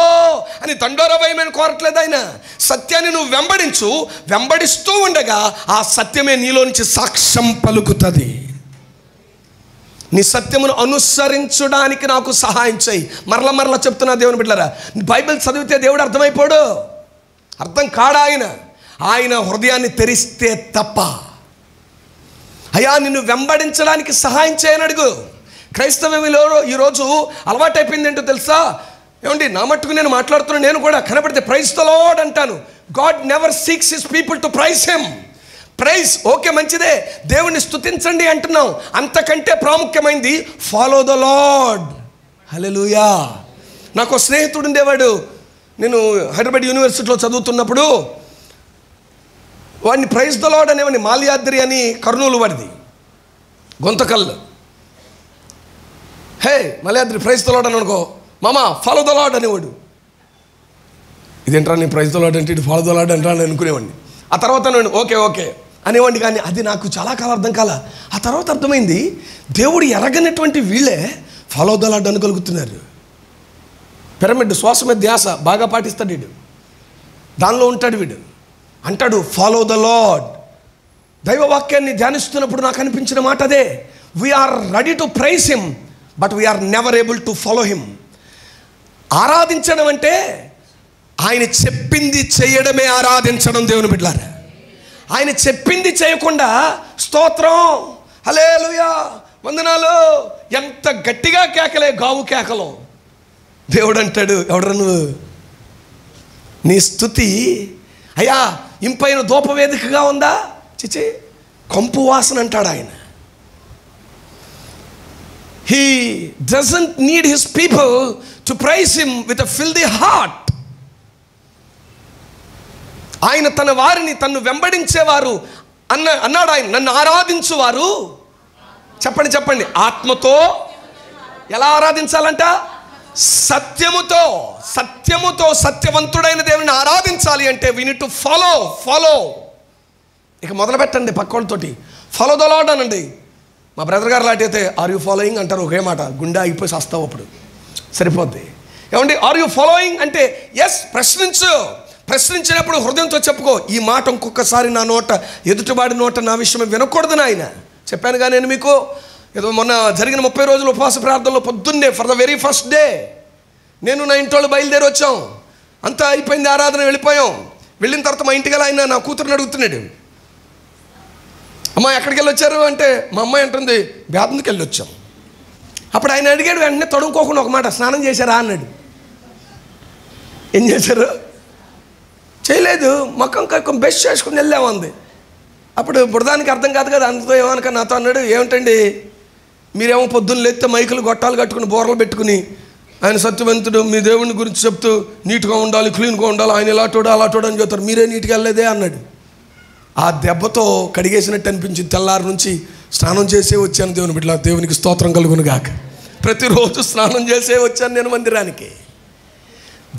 అని దండోరభయమని కోరట్లేదు ఆయన. సత్యాన్ని నువ్వు వెంబడించు, వెంబడిస్తూ ఉండగా ఆ సత్యమే నీలో నుంచి సాక్ష్యం పలుకుతుంది. నీ సత్యమును అనుసరించడానికి నాకు సహాయం చేయి. మరలా చెప్తున్నా దేవుని బిడ్డలారా, బైబిల్ చదివితే దేవుడు అర్థమైపోడు, అర్థం కాడా. ఆయన హృదయాన్ని తెరిస్తే తప్ప. అయ్యా నిన్ను వెంబడించడానికి సహాయం చేయని అడుగు. క్రైస్తవంలో ఈరోజు అలవాటైపోయింది ఏంటో తెలుసా? ఏమండి, నా మట్టుకు నేను మాట్లాడుతున్నాను, నేను కూడా కనపడితే ప్రైజ్ ద లార్డ్ అంటాను. God never seeks his people to praise him. Praise okay, మంచిదే, దేవుణ్ణి స్తుతించండి అంటున్నాం. అంతకంటే ప్రాముఖ్యమైనది ఫాలో ద లార్డ్. హల్లెలూయా. నాకు స్నేహితుడు ఉండేవాడు, నేను హైదరాబాద్ యూనివర్సిటీలో చదువుతున్నప్పుడు. వాడిని ప్రైజ్ ద లార్డ్ అనేవాడిని. మాల్యాద్రి అని కర్నూలు వాడిది, గొంతకల్లు. హే మాల్యాద్రి ప్రైజ్ ద లార్డ్ అని అనుకో, మామా ఫాలో ద లార్డ్ అనేవాడు. ఇదేంట్రా నేను ప్రైజ్ ద లార్డ్ అంటే ఇటు ఫాలో ద లార్డ్ అంటా అని అనుకునేవాడిని. ఆ తర్వాత నేను ఓకే అనేవాడిని, కానీ అది నాకు చాలా కాలం అర్థం కాల. ఆ తర్వాత అర్థమైంది, దేవుడు ఎరగనటువంటి వీళ్ళే ఫాలో ద లార్డ్ అనగలుగుతున్నారు. పిరమిడ్ శ్వాస మీద ధ్యాస బాగా పాటిస్తాడు వీడు, దానిలో ఉంటాడు వీడు. అంటాడు ఫాలో ద లార్డ్. దైవవాక్యాన్ని ధ్యానిస్తున్నప్పుడు నాకు అనిపించిన మాట అదే. We are ready to praise him, but we are never able to follow him. ఆరాధించడం అంటే ఆయన చెప్పింది చేయడమే ఆరాధించడం. దేవుని బిడ్డలారా, ఆయన చెప్పింది చేయకుండా స్తోత్రం హల్లెలూయా వందనాలు ఎంత గట్టిగా కేకలే, గావు కేకలు. దేవుడు అంటాడు, ఎవడరా నువ్వు? నీ స్తుతి అయ్యా ఇంపైన ధూపవేదికగా ఉందా? చిచి, కంపు వాసన అంటాడు ఆయన. He doesn't need his people to praise him with a filthy heart. ఆయన తన వారిని తన్ను వెంబడించేవారు అన్నాడు ఆయన, నన్ను ఆరాధించువారు చెప్పండి ఆత్మతో. ఎలా ఆరాధించాలంట? సత్యముతో. సత్యవంతుడైన దేవుని ఆరాధించాలి అంటే we need to follow. ఇక మొదలు పెట్టండి పక్కోళ్ళతోటి, ఫాలో ద లార్డ్ అనండి. మా బ్రదర్ గారు లాంటి ఆర్ యూ ఫాలోయింగ్ అంటారు, ఒకే మాట, గుండె అయిపోయి వస్తావు అప్పుడు సరిపోద్ది. ఏమండి, ఆర్ యూ ఫాలోయింగ్ అంటే ఎస్. ప్రశ్నించినప్పుడు హృదయంతో చెప్పుకో, ఈ మాట ఇంకొకసారి నా నోట, ఎదుటివాడి నోట నా విషయం వినకూడదని ఆయన చెప్పానుగా. నేను మీకు ఏదో మొన్న జరిగిన 30 రోజుల ఉపవాస ప్రార్థనలో పొద్దున్నే for the very first day నేను నా ఇంట్లో బయలుదేరి వచ్చాం. అంతా అయిపోయింది, ఆరాధన వెళ్ళిపోయాం. వెళ్ళిన తర్వాత మా ఇంటికి ఆయన నా కూతురుని అడుగుతున్నాడు, అమ్మ ఎక్కడికి వెళ్ళి వచ్చారు అంటే, మా అమ్మాయి అంటుంది బాత్రూమ్కి వెళ్ళి వచ్చాం. అప్పుడు ఆయన అడిగాడు, వెంటనే తడుముకోకుండా ఒక మాట, స్నానం చేశారా అన్నాడు. ఏం చేశారు? చేయలేదు, మొక్కం బెస్ట్ చేసుకుని వెళ్ళామంది. అప్పుడు బురదానికి అర్థం కాదు కదా, అందుతో ఏమనక నాతో అన్నాడు, ఏమిటండి మీరేమో పొద్దున్న లేస్తే మైకులు గొట్టాలు కట్టుకుని బోర్లు పెట్టుకుని ఆయన సత్యవంతుడు, మీ దేవుని గురించి చెప్తూ నీట్గా ఉండాలి, క్లీన్గా ఉండాలి, ఆయన ఇలాటోడు అలాటోడు అని చెప్తారు, మీరే నీట్గా వెళ్ళలేదే అన్నాడు. ఆ దెబ్బతో కడిగేసినట్టు అనిపించింది. తెల్లారి నుంచి స్నానం చేసే వచ్చాను. దేవుని బిడ్డ, దేవునికి స్తోత్రం కలుగును గాక. ప్రతిరోజు స్నానం చేసే వచ్చాను నేను మందిరానికి.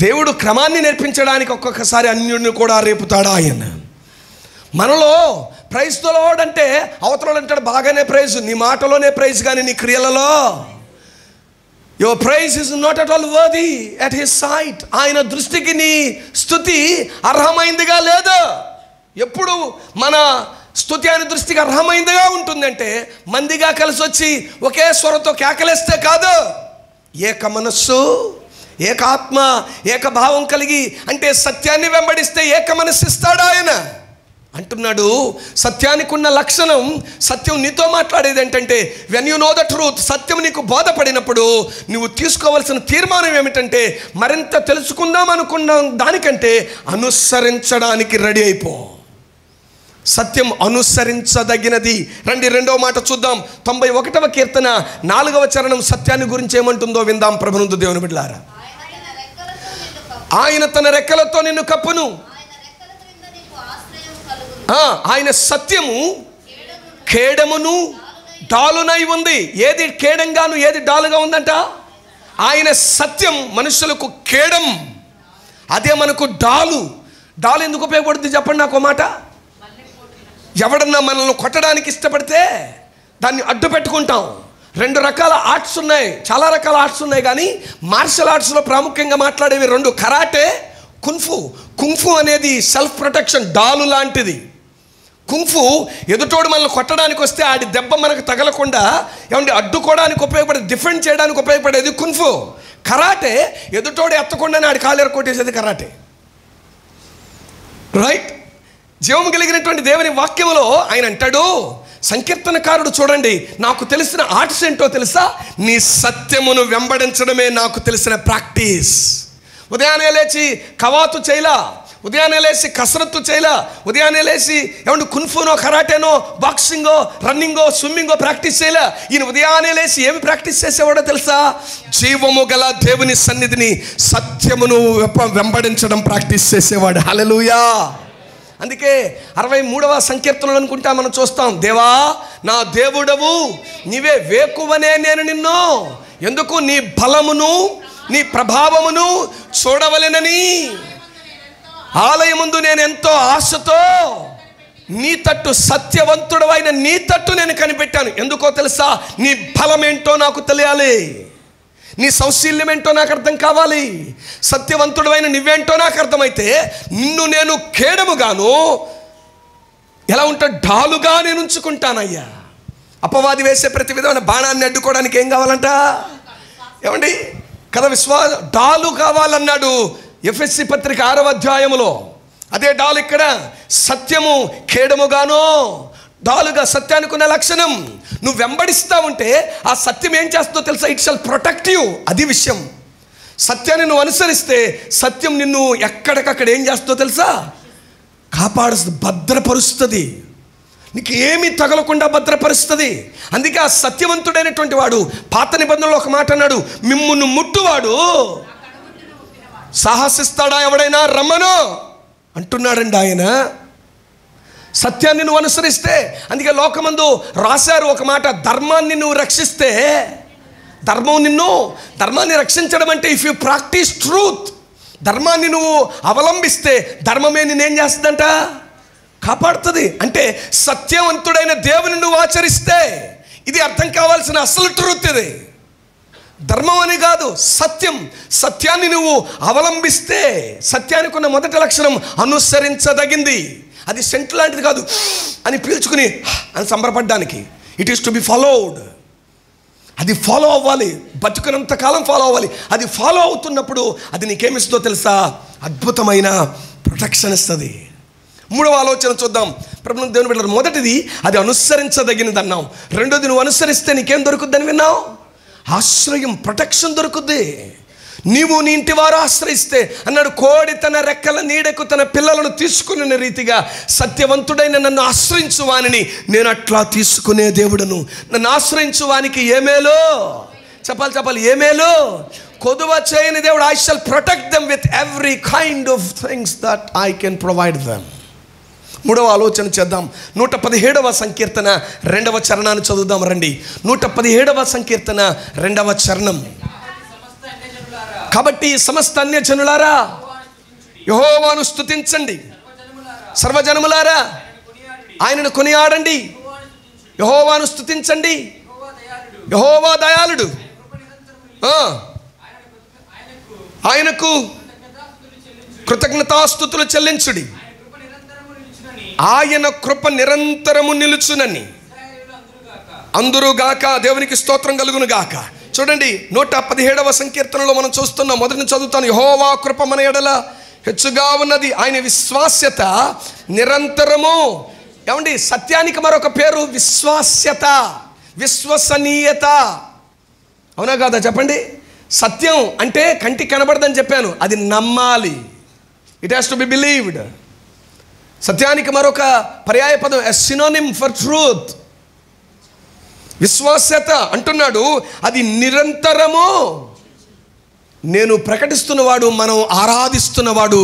దేవుడు క్రమాన్ని నేర్పించడానికి ఒక్కొక్కసారి అన్యుడిని కూడా రేపుతాడా ఆయన. మనలో ప్రైజ్ ద లార్డ్ అంటే అవతల అంటాడు బాగానే ప్రైజ్, నీ మాటలోనే ప్రైజ్, కానీ నీ క్రియలలో your prize is not at all worthy at his sight. ఆయన దృష్టికి నీ స్తుతి అర్హమైందిగా లేదు. ఎప్పుడు మన స్తుతి ఆయన దృష్టికి అర్హమైందిగా ఉంటుందంటే మందిగా కలిసి వచ్చి ఒకే స్వరంతో కేకలేస్తే కాదు, ఏక మనస్సు, ఏక ఆత్మ, ఏక భావం కలిగి, అంటే సత్యాన్ని వెంబడిస్తే ఏక మనస్సు ఇస్తాడు ఆయన అంటున్నాడు. సత్యానికి ఉన్న లక్షణం, సత్యం నీతో మాట్లాడేది ఏంటంటే when you know the truth, సత్యం నీకు బోధపడినప్పుడు నువ్వు తీసుకోవాల్సిన తీర్మానం ఏమిటంటే మరింత తెలుసుకుందాం అనుకున్న దానికంటే అనుసరించడానికి రెడీ అయిపో. సత్యం అనుసరించదగినది. రండి రెండవ మాట చూద్దాం. 91వ కీర్తన 4వ చరణం సత్యాన్ని గురించి ఏమంటుందో విందాం. ప్రభునందు దేవుని బిడ్డలారా, ఆయన తన రెక్కలతో నిన్ను కప్పును. ఆయన సత్యము కేడమును డాలునై ఉంది. ఏది కేడంగాను ఏది డాలుగా ఉందంట? ఆయన సత్యం మనుషులకు కేడం, అదే మనకు డాలు. డాలు ఎందుకు ఉపయోగపడుతుంది చెప్పండి నాకు మాట. ఎవడన్నా మనల్ని కొట్టడానికి ఇష్టపడితే దాన్ని అడ్డు పెట్టుకుంటాం. 2 రకాల ఆర్ట్స్ ఉన్నాయి, చాలా రకాల ఆర్ట్స్ ఉన్నాయి, కానీ మార్షల్ ఆర్ట్స్లో ప్రాముఖ్యంగా మాట్లాడేవి 2, కరాటే, కుంఫు. కుంఫు అనేది సెల్ఫ్ ప్రొటెక్షన్, డాలు లాంటిది. కుంఫు ఎదుటోడు మనల్ని కొట్టడానికి వస్తే ఆడి దెబ్బ మనకు తగలకుండా ఏమంటే అడ్డుకోవడానికి ఉపయోగపడేది, డిఫెండ్ చేయడానికి ఉపయోగపడేది కుంఫు. కరాటే ఎదుటోడు ఎత్తకుండానే ఆడి కాలేరు కొట్టేసేది కరాటే. రైట్? జీవము కలిగినటువంటి దేవుని వాక్యములో ఆయన అంటాడు, సంకీర్తనకారుడు చూడండి, నాకు తెలిసిన ఆర్ట్స్ ఏంటో తెలుసా? నీ సత్యమును వెంబడించడమే నాకు తెలిసిన ప్రాక్టీస్. ఉదయాన్నే లేచి కవాతు చేయలా, ఉదయాన్నే లేచి కసరత్తు చేయలా, ఉదయాన్నే లేచి ఏమంటే కున్ఫునో కరాటేనో బాక్సింగో రన్నింగో స్విమ్మింగో ప్రాక్టీస్ చేయలే. ఈయన ఉదయాన్నే లేచి ఏమి ప్రాక్టీస్ చేసేవాడో తెలుసా? జీవము గల దేవుని సన్నిధిని సత్యమును వెంబడించడం ప్రాక్టీస్ చేసేవాడు. హల్లెలూయా. అందుకే 63వ సంకీర్తనలు అనుకుంటా మనం చూస్తాం, దేవా నా దేవుడవు నీవే, వేకువనే నేను నిన్ను ఎందుకు నీ బలమును నీ ప్రభావమును చూడవలెనని ఆలయముందు నేను ఎంతో ఆశతో నీ తట్టు, సత్యవంతుడవైన నీ తట్టు నేను కనిపెట్టాను. ఎందుకో తెలుసా? నీ బలమేంటో నాకు తెలియాలి, నీ సౌశీల్యం ఏంటో నాకు అర్థం కావాలి, సత్యవంతుడైన నువ్వేంటో నాకు అర్థమైతే నిన్ను నేను కేడముగాను ఎలా ఉంటా డాలుగా నేను ఉంచుకుంటానయ్యా. అపవాది వేసే ప్రతి విధమైన బాణాన్ని అడ్డుకోవడానికి ఏం కావాలంట? ఏమండి కదా, డాలు కావాలన్నాడు ఎఫెసీ పత్రిక 6వ అధ్యాయములో. అదే డాలు ఇక్కడ, సత్యము కేడముగానో డాలుగా. సత్యానికి ఉన్న లక్షణం, నువ్వు వెంబడిస్తా ఉంటే ఆ సత్యం ఏం చేస్తుందో తెలుసా? It shall protect you. అది విషయం. సత్యాన్ని నువ్వు అనుసరిస్తే సత్యం నిన్ను ఎక్కడికక్కడ ఏం చేస్తుందో తెలుసా? కాపాడుస్తుంది, భద్రపరుస్తుంది, నీకు ఏమీ తగలకుండా భద్రపరుస్తుంది. అందుకే ఆ సత్యవంతుడైనటువంటి వాడు పాత నిబంధనలో ఒక మాట అన్నాడు, మిమ్మును ముట్టువాడు సాహసిస్తాడా ఎవడైనా రమ్మను అంటున్నాడండి ఆయన. సత్యాన్ని నువ్వు అనుసరిస్తే, అందుకే లోకమందు రాశారు ఒక మాట, ధర్మాన్ని నువ్వు రక్షిస్తే, ధర్మాన్ని రక్షించడం అంటే ఇఫ్ యూ ప్రాక్టీస్ ట్రూత్, ధర్మాన్ని నువ్వు అవలంబిస్తే ధర్మమే నేనేం చేస్తుందంట? కాపాడుతుంది. అంటే సత్యవంతుడైన దేవుని నువ్వు ఆచరిస్తే, ఇది అర్థం కావాల్సిన అసలు ట్రూత్ ఇది. ధర్మం అని కాదు, సత్యం. సత్యాన్ని నువ్వు అవలంబిస్తే, సత్యానికి ఉన్న మొదటి లక్షణం అనుసరించదగింది. అది సెంట్ లాంటిది కాదు అని పీల్చుకుని అని సంబరపడ్డానికి. It is to be followed. అది ఫాలో అవ్వాలి, బతుకునంత కాలం ఫాలో అవ్వాలి. అది ఫాలో అవుతున్నప్పుడు అది నీకేమిస్తుందో తెలుసా? అద్భుతమైన ప్రొటెక్షన్ ఇస్తుంది. 3వ ఆలోచన చూద్దాం. ప్రభుత్వం దేవుని బిడ్డలారా, మొదటిది అది అనుసరించదగినది అన్నాం. రెండోది నువ్వు అనుసరిస్తే నీకేం దొరుకుద్దని విన్నావు? ఆశ్రయం, ప్రొటెక్షన్ దొరుకుద్ది. నీవు నీ ఇంటి వారు ఆశ్రయిస్తే అన్నాడు, కోడి తన రెక్కల నీడకు తన పిల్లలను తీసుకునే రీతిగా సత్యవంతుడైన నన్ను ఆశ్రయించువాని నేను అట్లా తీసుకునే దేవుడను. నన్ను ఆశ్రయించువానికి ఏ మేలు? చెప్పాలి, ఏ మేలు? కొదువ చేయని దేవుడు. I shall protect them with every kind of things that I can provide them. 3వ ఆలోచన చేద్దాం. 117వ సంకీర్తన 2వ చరణాన్ని చదువుదాం రండి. 117వ సంకీర్తన 2వ చరణం. కాబట్టి సమస్త అన్యజనులారా యెహోవాను స్తుతించండి, సర్వజనములారా ఆయనను కొనియాడండి. యెహోవాను స్తుతించండి, యెహోవా దయాళుడు, ఆయనకు కృతజ్ఞతాస్తుతులు చెల్లించుడి, ఆయన కృప నిరంతరము నిలుచునని అందురుగాక. దేవునికి స్తోత్రం కలుగును గాక. చూడండి 117వ సంకీర్తనలో మనం చూస్తున్నాం. మొదటి చదువుతాను. యెహోవా కృప మన ఎడల హెచ్చుగా ఉన్నది, ఆయన విశ్వాస్యత నిరంతరము. ఏమండి, సత్యానికి మరొక పేరు విశ్వాస్యత, విశ్వసనీయత. అవునా కాదా చెప్పండి? సత్యం అంటే కంటికి కనబడదని చెప్పాను, అది నమ్మాలి. It has to be believed. సత్యానికి మరొక పర్యాయ పదం, ఎ సినోనిమ్ ఫర్ ట్రూత్. విశ్వాస్యత అంటున్నాడు, అది నిరంతరము. నేను ప్రకటిస్తున్నవాడు, మనం ఆరాధిస్తున్నవాడు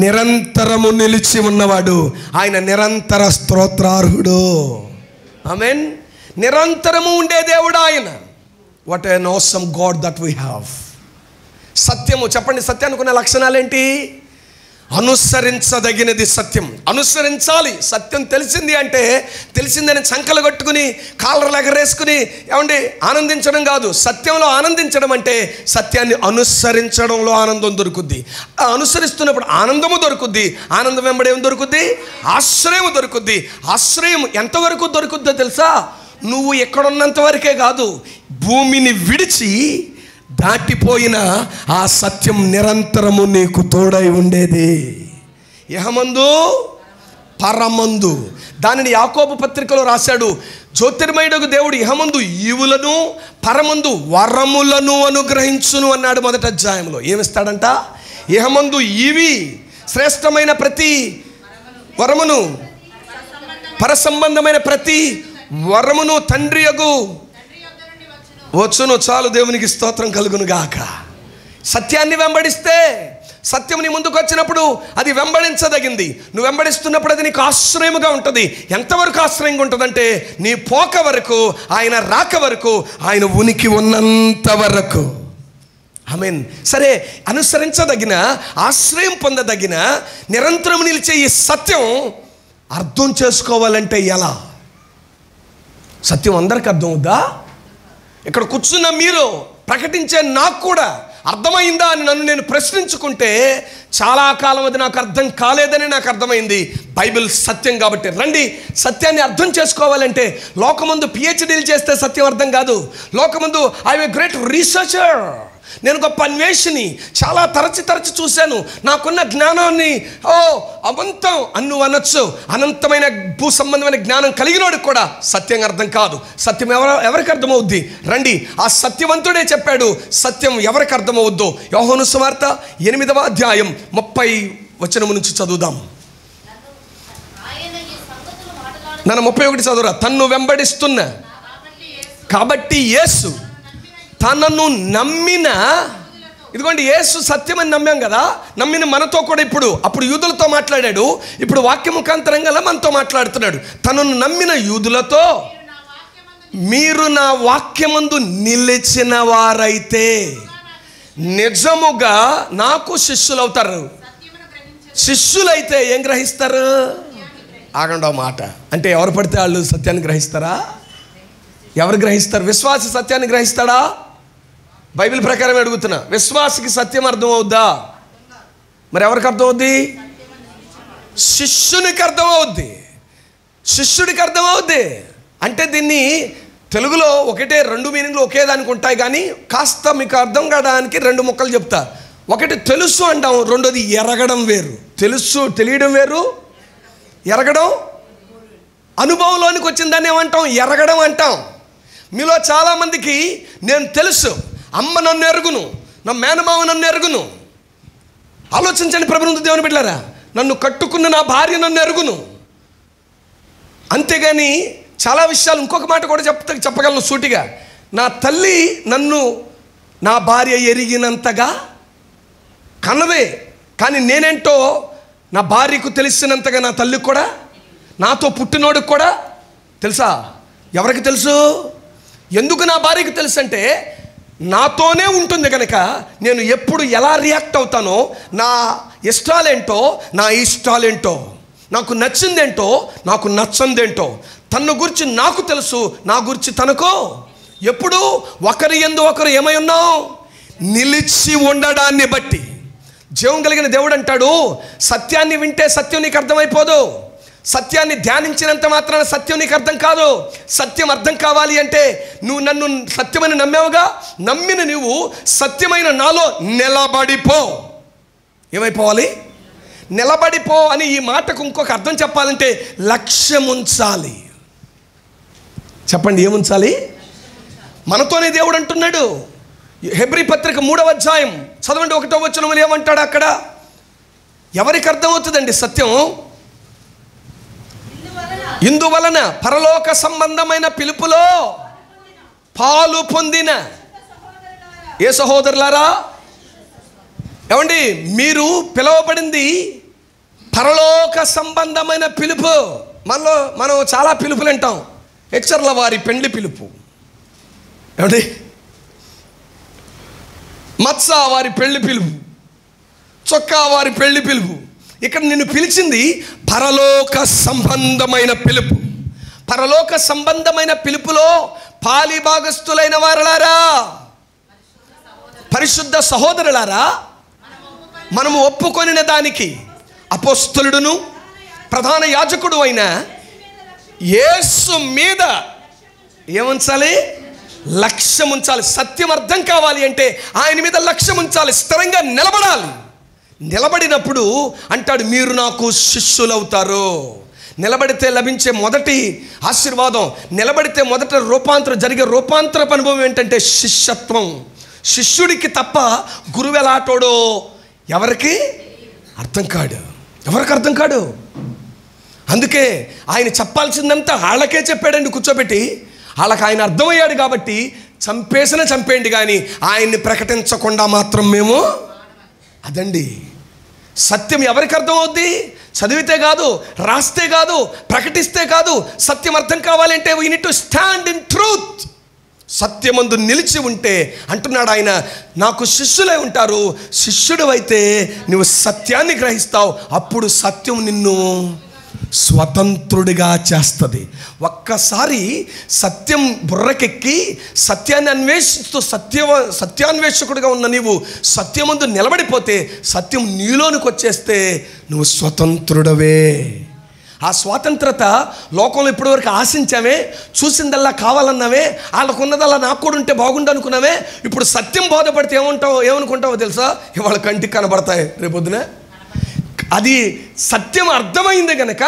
నిరంతరము నిలిచి ఉన్నవాడు. ఆయన నిరంతర స్తోత్రార్హుడు. ఆమేన్. నిరంతరము ఉండే దేవుడు ఆయన. What an awesome God that we have. సత్యము చెప్పండి, సత్యానికి ఉన్న లక్షణాలు ఏంటి? అనుసరించదగినది సత్యం. అనుసరించాలి. సత్యం తెలిసింది అంటే తెలిసిందని చంకలు కట్టుకుని కాలర్లు ఎగరేసుకుని ఏమండి ఆనందించడం కాదు. సత్యంలో ఆనందించడం అంటే సత్యాన్ని అనుసరించడంలో ఆనందం దొరుకుద్ది. అనుసరిస్తున్నప్పుడు ఆనందము దొరుకుద్ది. ఆనందం వెంబడి ఏం దొరుకుద్ది? ఆశ్రయం దొరుకుద్ది. ఆశ్రయం ఎంతవరకు దొరుకుద్దో తెలుసా? నువ్వు ఎక్కడున్నంత వరకే కాదు, భూమిని విడిచి దాటిపోయిన ఆ సత్యం నిరంతరము నీకు తోడై ఉండేది. ఇహమందు పరమందు. దానిని యాకోబు పత్రికలో రాశాడు. జ్యోతిర్మయుడకు దేవుడు ఇహమందు ఈవులను పరమందు వరములను అనుగ్రహించును అన్నాడు మొదటి అధ్యాయంలో. ఏమిస్తాడంట? ఇహమందు ఈవి శ్రేష్టమైన ప్రతి వరమును, పరసంబంధమైన ప్రతి వరమును తండ్రి యగు వచ్చును. చాలు, దేవునికి స్తోత్రం కలుగును గాక. సత్యాన్ని వెంబడిస్తే, సత్యం నీ ముందుకు వచ్చినప్పుడు అది వెంబడించదగింది. నువ్వు వెంబడిస్తున్నప్పుడు అది నీకు ఆశ్రయముగా ఉంటుంది. ఎంతవరకు ఆశ్రయంగా ఉంటుందంటే నీ పోక వరకు, ఆయన రాక వరకు, ఆయన ఉనికి ఉన్నంత వరకు. ఆమేన్. సరే, అనుసరించదగిన, ఆశ్రయం పొందదగిన, నిరంతరం నిలిచే ఈ సత్యం అర్థం చేసుకోవాలంటే ఎలా? సత్యం అందరికి అర్థం అవుద్దా? ఇక్కడ కూర్చున్న మీరు, ప్రకటించే నాకు కూడా అర్థమైందా అని నన్ను నేను ప్రశ్నించుకుంటే, చాలా కాలం అది నాకు అర్థం కాలేదని నాకు అర్థమైంది. బైబిల్ సత్యం కాబట్టి. రండి, సత్యాన్ని అర్థం చేసుకోవాలంటే లోకమందు పిహెచ్డీలు చేస్తే సత్యం అర్థం కాదు. లోకమందు ఐ ఎ గ్రేట్ రీసెర్చర్, నేను గొప్ప అన్వేషిని, చాలా తరచి చూశాను, నాకున్న జ్ఞానాన్ని అనంతం నువ్వు అనొచ్చు. అనంతమైన భూ సంబంధమైన జ్ఞానం కలిగినోడికి కూడా సత్యం అర్థం కాదు. సత్యం ఎవరికి అర్థమవుద్ది? రండి, ఆ సత్యవంతుడే చెప్పాడు సత్యం ఎవరికి అర్థమవుద్దో. యోహాను సువార్త 8వ అధ్యాయం 30 వచనం నుంచి చదువుదాం. నన్ను 31 చదువురా. తన్ను వెంబడిస్తున్న కాబట్టి యేసు తనను నమ్మిన, ఇదిగోండి యేసు సత్యం అని నమ్మాం కదా, నమ్మిన మనతో కూడా అప్పుడు యూదులతో మాట్లాడాడు, ఇప్పుడు వాక్య ముఖాంతరంగా మనతో మాట్లాడుతున్నాడు. తనను నమ్మిన యూదులతో, మీరు నా వాక్యమందు నిలిచిన వారైతే నిజముగా నాకు శిష్యులవుతారు. శిష్యులైతే ఏం గ్రహిస్తారు? ఆగండి మాట. అంటే ఎవరు పడితే వాళ్ళు సత్యాన్ని గ్రహిస్తారా? ఎవరు గ్రహిస్తారు? విశ్వాసి సత్యాన్ని గ్రహిస్తాడా? బైబిల్ ప్రకారం అడుగుతున్నా. విశ్వాసికి సత్యం అర్థం అవుద్దా? మరి ఎవరికి అర్థం అవుద్ది? శిష్యునికి అర్థం అవుద్ది. శిష్యుడికి అర్థం అవుద్ది. అంటే దీన్ని తెలుగులో ఒకటే 2 మీనింగ్లు ఒకే దానికి ఉంటాయి, కానీ కాస్త మీకు అర్థం కావడానికి 2 ముక్కలు చెప్తా. ఒకటి తెలుసు అంటాం, రెండోది ఎరగడం వేరు. తెలుసు, తెలియడం వేరు. ఎరగడం, అనుభవంలోనికి వచ్చిన దాన్ని ఏమంటాం? ఎరగడం అంటాం. మీలో చాలామందికి నేను తెలుసు, అమ్మ నన్ను ఎరుగును, నా మేనమావ నన్ను ఎరుగును. ఆలోచించండి ప్రభునందు దేవుని బిడ్డలారా, నన్ను కట్టుకున్న నా భార్య నన్ను ఎరుగును. అంతేగాని చాలా విషయాలు, ఇంకొక మాట కూడా చెప్పగలను సూటిగా. నా తల్లి నన్ను, నా భార్య ఎరిగినంతగా కన్నదే, కానీ నేనేంటో నా భార్యకు తెలిసినంతగా నా తల్లికి కూడా, నాతో పుట్టినోడికి కూడా తెలుసా? ఎవరికి తెలుసు? ఎందుకు నా భార్యకు తెలుసు అంటే, నాతోనే ఉంటుంది కనుక నేను ఎప్పుడు ఎలా రియాక్ట్ అవుతానో, నా ఇష్టాలేంటో నా ఇష్టాలేంటో, నాకు నచ్చిందేంటో నాకు నచ్చందేంటో తన గురించి నాకు తెలుసు, నా గురించి తనకు. ఎప్పుడు ఒకరి యందు ఒకరు ఏమై ఉన్నాం? నిలిచి ఉండడాన్ని బట్టి. జీవం కలిగిన దేవుడు అంటాడు, సత్యాన్ని వింటే సత్యం నీకు అర్థమైపోదు. సత్యాన్ని ధ్యానించినంత మాత్రాన సత్యం నీకు అర్థం కాదు. సత్యం అర్థం కావాలి అంటే నువ్వు నన్ను సత్యమని నమ్మావుగా, నమ్మిన నువ్వు సత్యమైన నాలో నిలబడిపో. ఏమైపోవాలి? నిలబడిపో అని ఈ మాటకు ఇంకొక అర్థం చెప్పాలంటే లక్ష్యం ఉంచాలి. చెప్పండి, ఏముంచాలి? మనతోనే దేవుడు అంటున్నాడు. హెబ్రీ పత్రిక 3వ అధ్యాయం చదవండి, 1వ వచనంలో ఏమంటాడు అక్కడ? ఎవరికి అర్థమవుతుందండి సత్యం? ఇందువలన పరలోక సంబంధమైన పిలుపులో పాలు పొందిన ఏ సహోదరులారా, ఏమండి మీరు పిలువబడింది పరలోక సంబంధమైన పిలుపు. మనం చాలా పిలుపులు అంటాం. హెచ్చర్ల వారి పెండ్లి పిలుపు, ఏమండి మత్స వారి పెళ్లి పిలుపు, చొక్కా వారి పెళ్లి పిలుపు, ఇక్కడ నిన్ను పిలిచింది పరలోక సంబంధమైన పిలుపు. పరలోక సంబంధమైన పిలుపులో పాలిభాగస్థులైన వారలారా, పరిశుద్ధ సహోదరులారా, మనము ఒప్పుకొనిన దానికి అపోస్తలుడును ప్రధాన యాజకుడు అయిన యేసు మీద ఏముంచాలి? లక్ష్యం ఉంచాలి. సత్యం అర్థం కావాలి అంటే ఆయన మీద లక్ష్యం ఉంచాలి, స్థిరంగా నిలబడాలి. నిలబడినప్పుడు అంటాడు, మీరు నాకు శిష్యులవుతారు. నిలబడితే లభించే మొదటి ఆశీర్వాదం, నిలబడితే మొదట జరిగే రూపాంతరపు అనుభవం ఏంటంటే శిష్యత్వం. శిష్యుడికి తప్ప గురువు ఎలాటోడో ఎవరికి అర్థం కాడు, ఎవరికి అర్థం కాడు. అందుకే ఆయన చెప్పాల్సిందంతా వాళ్ళకే చెప్పాడండి కూర్చోబెట్టి. వాళ్ళకి ఆయన అర్థమయ్యాడు కాబట్టి చంపేయండి, కానీ ఆయన్ని ప్రకటించకుండా మాత్రం మేము అదండి. సత్యం ఎవరికి అర్థమవుద్ది? చదివితే కాదు, రాస్తే కాదు, ప్రకటిస్తే కాదు. సత్యం అర్థం కావాలంటే we need to stand in truth. సత్యమందు నిలిచి ఉంటే అంటున్నాడు ఆయన, నాకు శిష్యులై ఉంటారు. శిష్యుడు అయితే నువ్వు సత్యాన్ని గ్రహిస్తావు, అప్పుడు సత్యం నిన్ను స్వతంత్రుడిగా చేస్తుంది. ఒక్కసారి సత్యం బుర్రకెక్కి సత్యాన్ని అన్వేషిస్తూ సత్యాన్వేషకుడిగా ఉన్న నీవు సత్యమందు నిలబడిపోతే, సత్యం నీలోనికి వచ్చేస్తే నువ్వు స్వతంత్రుడవే. ఆ స్వాతంత్రత లోకంలో ఇప్పటివరకు ఆశించామే, చూసిందల్లా కావాలన్నావే, వాళ్ళకున్నదల్లా నాకు కూడా ఉంటే బాగుండు అనుకున్నావే. ఇప్పుడు సత్యం బోధపడితే ఏమనుకుంటావో తెలుసా? ఇవాళ కంటికి కనబడతాయి, రేపొద్దున అది సత్యం అర్థమైంది గనక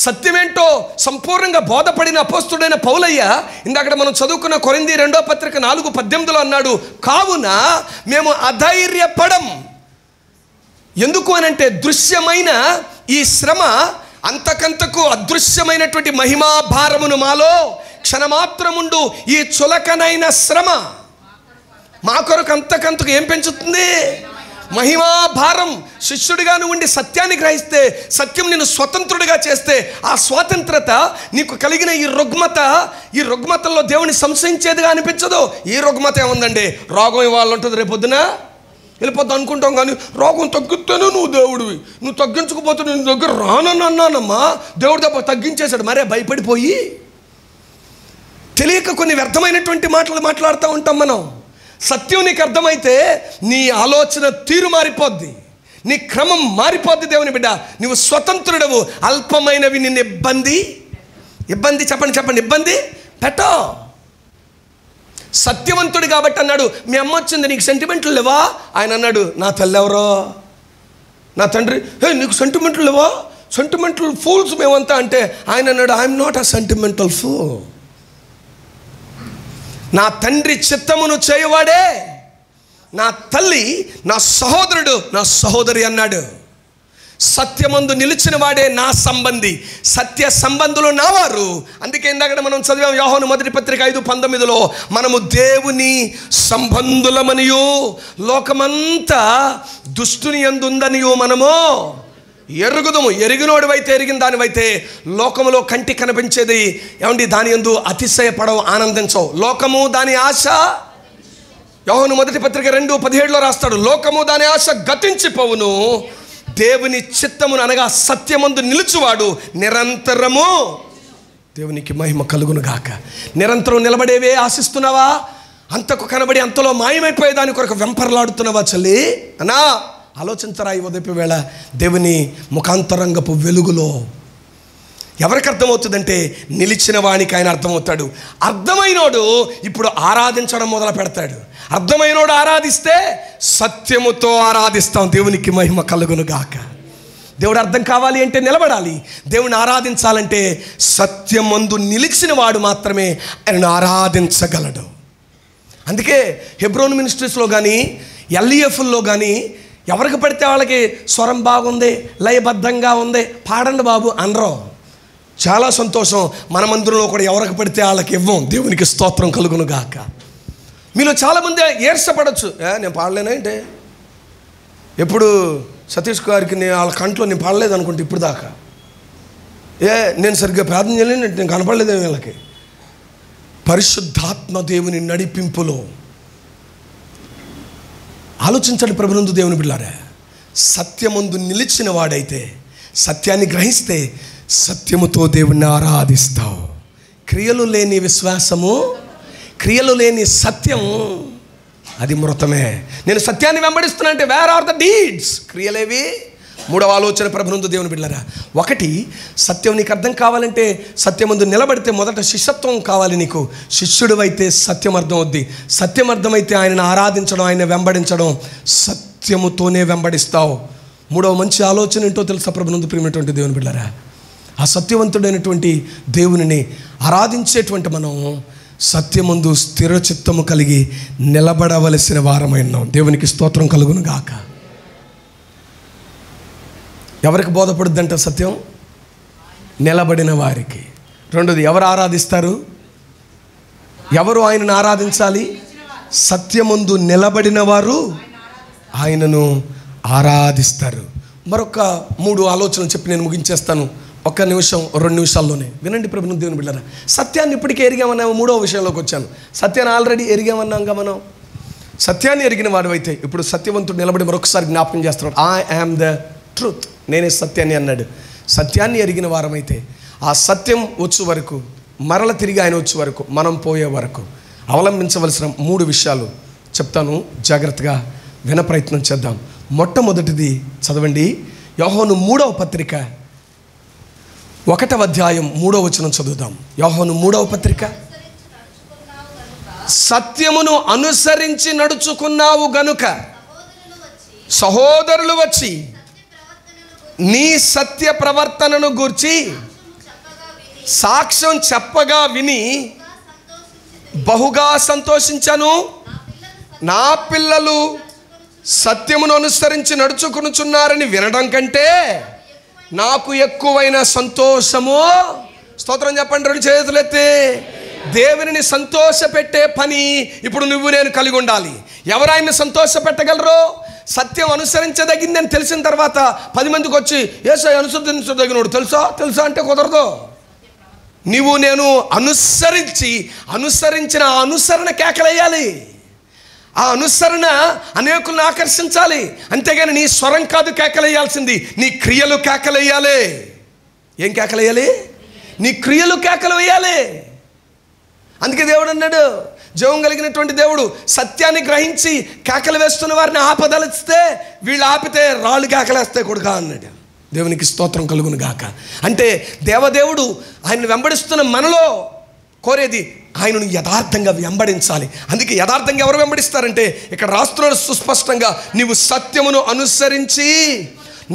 సత్యమేంటో సంపూర్ణంగా బోధపడిన అపోస్తుడైన పౌలయ్య ఇందాక మనం చదువుకున్న కొరింథీ 2వ పత్రిక 4:18 అన్నాడు, కావున మేము అధైర్యపడం. ఎందుకు అనంటే దృశ్యమైన ఈ శ్రమ అంతకంతకు అదృశ్యమైనటువంటి మహిమా భారమును మాలో క్షణమాత్రముండు ఈ చులకనైన శ్రమ మా కొరకు అంతకంతకు ఏం పెంచుతుంది? మహిమా భారం. శిష్యుడిగా నువ్వు ఉండి సత్యాన్ని గ్రహిస్తే, సత్యం నిన్ను స్వతంత్రుడిగా చేస్తే, ఆ స్వాతంత్రత నీకు కలిగిన ఈ రుగ్మతల్లో దేవుని సంశయించేదిగా అనిపించదు. ఈ రుగ్మత ఏముందండి? రోగం ఇవాళ ఉంటుంది, రేపొద్దున వెళ్ళిపోద్దు అనుకుంటాం. కానీ రోగం తగ్గితేనే నువ్వు దేవుడివి, నువ్వు తగ్గించకపోతే నేను దగ్గర రానని అన్నానమ్మా, దేవుడు తప్ప తగ్గించేశాడు. మరే భయపడిపోయి తెలియక కొన్ని వ్యర్థమైనటువంటి మాటలు మాట్లాడుతూ ఉంటాం మనం. సత్యం నీకు అర్థమైతే నీ ఆలోచన తీరు మారిపోద్ది, నీ క్రమం మారిపోద్ది. దేవుని బిడ్డ, నువ్వు స్వతంత్రుడవు. అల్పమైనవి నిన్ను ఇబ్బంది ఇబ్బంది పెట్టో. సత్యవంతుడు కాబట్టి అన్నాడు, మీ అమ్మ వచ్చింది, నీకు సెంటిమెంట్లు లేవా? ఆయన అన్నాడు, నా తల్లి ఎవరో, నా తండ్రి, నీకు సెంటిమెంట్లు లేవా? సెంటిమెంటల్ ఫూల్స్ మేమంతా అంటే ఆయన అన్నాడు, I'm not a sentimental pool. నా తండ్రి చిత్తమును చేయువాడే నా తల్లి, నా సహోదరుడు, నా సహోదరి అన్నాడు. సత్యమందు నిలిచిన వాడే నా సంబంధి, సత్య సంబంధులు నా వారు. అందుకే ఇందాక మనం చదివాం యోహాను 1వ పత్రిక 5:19 మనము దేవుని సంబంధులమనియు లోకమంతా దుష్టుని యందు ఉందనియు మనము ఎరుగుదుము. ఎరిగినోడివైతే, ఎరిగిన దానివైతే లోకములో కంటి కనిపించేది ఏమండి? దాని యందు అతిశయపడవు, ఆనందించవు. లోకము దాని ఆశ, యోహాను 1వ పత్రిక 2:17 రాస్తాడు, లోకము దాని ఆశ గతించిపోవును, దేవుని చిత్తమును అనగా సత్యమందు నిలుచువాడు నిరంతరము. దేవునికి మహిమ కలుగును గాక. నిరంతరం నిలబడేవే ఆశిస్తున్నావా? అంతకు కనబడి అంతలో మాయమైపోయే దాని కొరకు వెంపర్లాడుతున్నావా చెల్లి? అనా ఆలోచించరా ఈ ఉదయపు వేళ. దేవుని ముఖాంతరంగపు వెలుగులో ఎవరికి అర్థమవుతుందంటే నిలిచిన వానికి ఆయన అర్థమవుతాడు. అర్థమైనోడు ఇప్పుడు ఆరాధించడం మొదలు పెడతాడు. అర్థమైనోడు ఆరాధిస్తే సత్యముతో ఆరాధిస్తాం. దేవునికి మహిమ కలుగును గాక. దేవుడు అర్థం కావాలి అంటే నిలబడాలి. దేవుని ఆరాధించాలంటే సత్యమందు నిలిచిన వాడు మాత్రమే ఆయనను ఆరాధించగలడు. అందుకే హెబ్రోన్ మినిస్ట్రీస్లో కానీ ఎల్ఈఎఫ్లో కానీ ఎవరికి పడితే వాళ్ళకి స్వరం బాగుంది, లయబద్ధంగా ఉంది, పాడండి బాబు అనరు. చాలా సంతోషం. మన మందిరంలో కూడా ఎవరికి పడితే వాళ్ళకి ఇవ్వం. దేవునికి స్తోత్రం కలుగును గాక. మీలో చాలామంది ఏర్సపడచ్చు, నేను పాడలేనా అంటే, ఎప్పుడు సతీష్ గారికి వాళ్ళ కంట్లో నేను పాడలేదు అనుకుంటే ఇప్పుడు దాకా, నేను సరిగ్గా ప్రార్థన చేయలేను, నేను కనపడలేదు వీళ్ళకి. పరిశుద్ధాత్మ దేవుని నడిపింపులో ఆలోచించండి ప్రభునందు దేవుని బిడ్డలారా. సత్యమందు నిలిచిన వాడైతే, సత్యాన్ని గ్రహిస్తే సత్యముతో దేవుణ్ణి ఆరాధిస్తావు. క్రియలు లేని విశ్వాసము, క్రియలు లేని సత్యం, అది మృతమే. నేను సత్యాన్ని వెంబడిస్తున్నా అంటే వేర్ ఆర్ ద డీడ్స్? క్రియలేవి? మూడవ ఆలోచన ప్రభునందు దేవుని బిడ్డలారా, ఒకటి, సత్యం నీకు అర్థం కావాలంటే సత్యమందు నిలబడితే మొదట శిష్యత్వం కావాలి నీకు. శిష్యుడు అయితే సత్యం అర్థం అవుద్ది. సత్యం అర్థమైతే ఆయనను ఆరాధించడం, ఆయన వెంబడించడం, సత్యముతోనే వెంబడిస్తావు. మూడవ మంచి ఆలోచన ఏంటో తెలుసా ప్రభునందు ప్రియమైనటువంటి దేవుని బిడ్డలారా? ఆ సత్యవంతుడైనటువంటి దేవునిని ఆరాధించేటువంటి మనం సత్యమందు స్థిర చిత్తము కలిగి నిలబడవలసిన వారమైనాం. దేవునికి స్తోత్రం కలుగును గాక. ఎవరికి బోధపడుద్దంట సత్యం? నిలబడిన వారికి. రెండోది, ఎవరు ఆరాధిస్తారు? ఎవరు ఆయనను ఆరాధించాలి? సత్యమందు నిలబడిన వారు ఆయనను ఆరాధిస్తారు. మరొక 3 ఆలోచనలు చెప్పి నేను ముగించేస్తాను. 1 నిమిషం 2 నిమిషాల్లోనే వినండి ప్రభుని దేవుని బిడ్డలారా. సత్యాన్ని ఇప్పటికే ఎరిగామన్నాము. 3వ విషయంలోకి వచ్చాను. సత్యాన్ని ఆల్రెడీ ఎరిగామన్నాంగా మనం. సత్యాన్ని ఎరిగిన వాడు అయితే ఇప్పుడు సత్యవంతుడు నిలబడి మరొకసారి జ్ఞాపకం చేస్తున్నాడు. ఐ యామ్ ద ట్రూత్, నేనే సత్యాన్ని అన్నాడు. సత్యాన్ని ఎరిగిన వారమైతే ఆ సత్యం వచ్చే వరకు, మరల తిరిగి ఆయన వచ్చే వరకు, మనం పోయే వరకు అవలంబించవలసిన 3 విషయాలు చెప్తాను. జాగ్రత్తగా విన ప్రయత్నం చేద్దాం. మొట్టమొదటిది చదవండి. యోహాను 3వ పత్రిక 1వ అధ్యాయం 3వ వచనం చదువుదాం. యోహాను 3వ పత్రిక. సత్యమును అనుసరించి నడుచుకున్నావు గనుక సహోదరులు వచ్చి నీ సత్య ప్రవర్తనను గూర్చి సాక్ష్యం చెప్పగా విని బహుగా సంతోషించను. నా పిల్లలు సత్యమును అనుసరించి నడుచుకునుచున్నారని వినడం కంటే నాకు ఎక్కువైన సంతోషము. స్తోత్రం చెప్పండి, 2 చేతులెత్తి. దేవునిని సంతోష పెట్టే పని ఇప్పుడు నువ్వు నేను కలిగి ఉండాలి. ఎవరు ఆయన్ని సంతోష పెట్టగలరు? సత్యం అనుసరించదగిందని తెలిసిన తర్వాత 10 మందికి వచ్చి యేసయ్య అనుసరించదగినోడు తెలుసా అంటే కుదరదు. నీవు నేను అనుసరించిన అనుసరణ కేకలేయాలి. ఆ అనుసరణ అనేకులను ఆకర్షించాలి. అంతేగాని నీ స్వరం కాదు కేకలేయాల్సింది, నీ క్రియలు కేకలేయాలి. ఏం కేకలేయాలి? నీ క్రియలు కేకలు వేయాలి. అందుకే దేవుడు అన్నాడు, జీవం కలిగినటువంటి దేవుడు సత్యాన్ని గ్రహించి కేకలు వేస్తున్న వారిని ఆపదలిస్తే వీళ్ళు ఆపితే రాళ్ళు కేకలేస్తాయి కొడుకా అన్నాడు. దేవునికి స్తోత్రం కలుగును గాక. అంటే దేవదేవుడు ఆయన వెంబడిస్తున్న మనలో కోరేది ఆయనను యథార్థంగా వెంబడించాలి. అందుకే యథార్థంగా ఎవరు వెంబడిస్తారంటే ఇక్కడ రాస్తున్నాడు సుస్పష్టంగా, నీవు సత్యమును అనుసరించి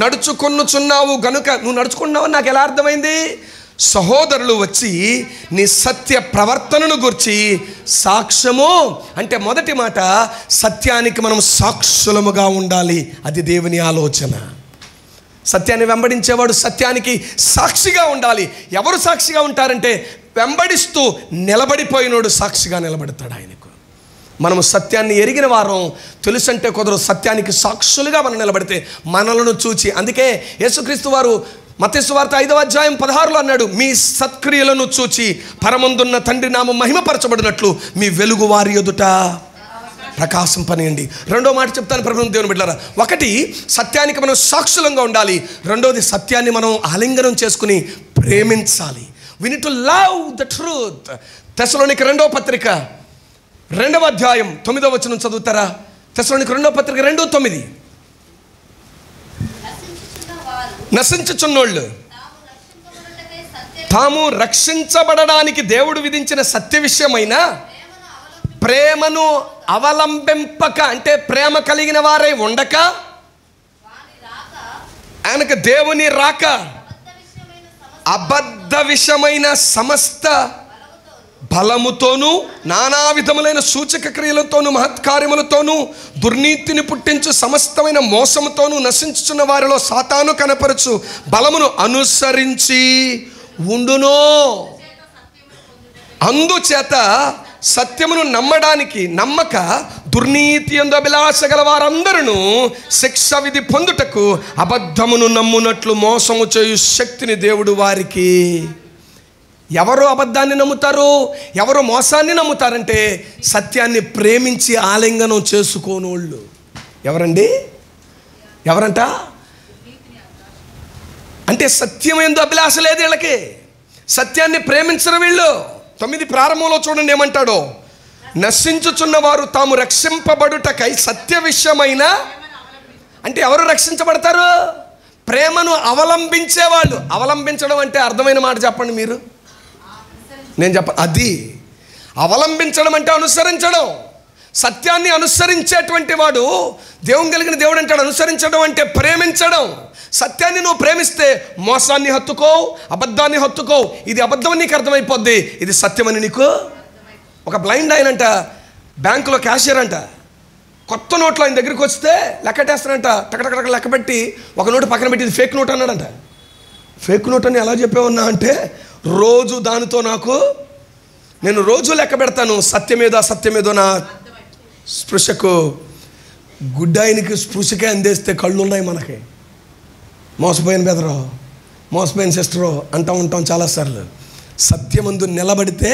నడుచుకొనుచున్నావు గనుక. నువ్వు నడుచుకున్నావు నాకు ఎలా అర్థమైంది? సహోదరులు వచ్చి నీ సత్య ప్రవర్తనను గురించి సాక్ష్యము అంటే మొదటి మాట సత్యానికి మనం సాక్షులముగా ఉండాలి. అది దేవుని ఆలోచన. సత్యాన్ని వెంబడించేవాడు సత్యానికి సాక్షిగా ఉండాలి. ఎవరు సాక్షిగా ఉంటారంటే వెంబడిస్తూ నిలబడిపోయినోడు సాక్షిగా నిలబడతాడు ఆయనకు. మనము సత్యాన్ని ఎరిగిన వారం తెలుసంటే కుదరదు. సత్యానికి సాక్షులుగా మనం నిలబడితే మనలను చూచి, అందుకే యేసుక్రీస్తు వారు మత్తయి సువార్త 5వ అధ్యాయం 16లో అన్నాడు, మీ సత్క్రియలను చూచి పరమందున్న తండ్రి నామం మహిమపరచబడినట్లు మీ వెలుగు వారి ఎదుట ప్రకాశింపనియండి. 2వ మాట చెప్తాను ప్రభువుని దేవుని బిడ్డలారా. ఒకటి, సత్యానికి మనం సాక్షులంగా ఉండాలి. రెండోది, సత్యాన్ని మనం ఆలింగనం చేసుకుని ప్రేమించాలి. we need to love the truth. తెస్సలోనిక 2వ పత్రిక 2వ అధ్యాయం 9వ వచనం చదువుతారా? తెస్సలోనిక 2వ పత్రిక 2:9. నశించుచున్నోళ్ళు తాము రక్షించబడడానికి దేవుడు విధించిన సత్య విషయమైన ప్రేమను అవలంబింపక, అంటే ప్రేమ కలిగిన వారై ఉండక, ఆయనకు దేవుని రాక అబద్ధ విషయమైన సమస్త బలముతోనూ నానా విధములైన సూచక క్రియలతోనూ మహత్కార్యములతోనూ దుర్నీతిని పుట్టించు సమస్తమైన మోసముతోనూ నశించుచున్న వారిలో సాతాను కనపరచు బలమును అనుసరించి ఉండును. అందుచేత సత్యమును నమ్మక దుర్నీతి యందు అభిలాష గల వారందరూ శిక్ష విధి పొందుటకు అబద్ధమును నమ్మునట్లు మోసము చేయు శక్తిని దేవుడు వారికి. ఎవరు అబద్ధాన్ని నమ్ముతారు, ఎవరు మోసాన్ని నమ్ముతారంటే సత్యాన్ని ప్రేమించి ఆలింగనం చేసుకోనోళ్ళు. ఎవరండి? ఎవరంట? అంటే సత్యం యందు అభిలాష లేదు వీళ్ళకి, సత్యాన్ని ప్రేమించరు వీళ్ళు. 9 ప్రారంభంలో చూడండి ఏమంటాడో, నశించుచున్న వారు తాము రక్షింపబడుటకై సత్య విషయమైన, అంటే ఎవరు రక్షించబడతారు? ప్రేమను అవలంబించేవాళ్ళు. అవలంబించడం అంటే అర్థమైన మాట చెప్పండి మీరు, నేను చెప్పను. అది అవలంబించడం అంటే అనుసరించడం. సత్యాన్ని అనుసరించేటువంటి వాడు దేవుని కలిగిన దేవుడు అంటాడు. అనుసరించడం అంటే ప్రేమించడం. సత్యాన్ని నువ్వు ప్రేమిస్తే మోసాన్ని హత్తుకో, అబద్ధాన్ని హత్తుకో. ఇది అబద్ధం అని నీకు అర్థమైపోద్ది, ఇది సత్యమని నీకు. ఒక బ్లైండ్ ఆయనంట, బ్యాంకులో క్యాషియర్ అంట, కొత్త నోట్లు ఆయన దగ్గరికి వస్తే లెక్కటేస్తానంట. టకటక లెక్క పెట్టి ఒక నోటు పక్కన పెట్టి ఇది ఫేక్ నోట్ అన్నాడంట. ఫేక్ నోట్ అని ఎలా చెప్పేవన్నా అంటే, రోజు దానితో నేను రోజు లెక్క పెడతాను, సత్యమేదో నా స్పృశకు. గుడ్డాయినికి స్పృశకే అందేస్తే కళ్ళు ఉన్నాయి మనకి. మోసపోయిన బెదరో, మోసపోయిన సిస్టరో అంటూ ఉంటాం చాలాసార్లు. సత్యమందు నిలబడితే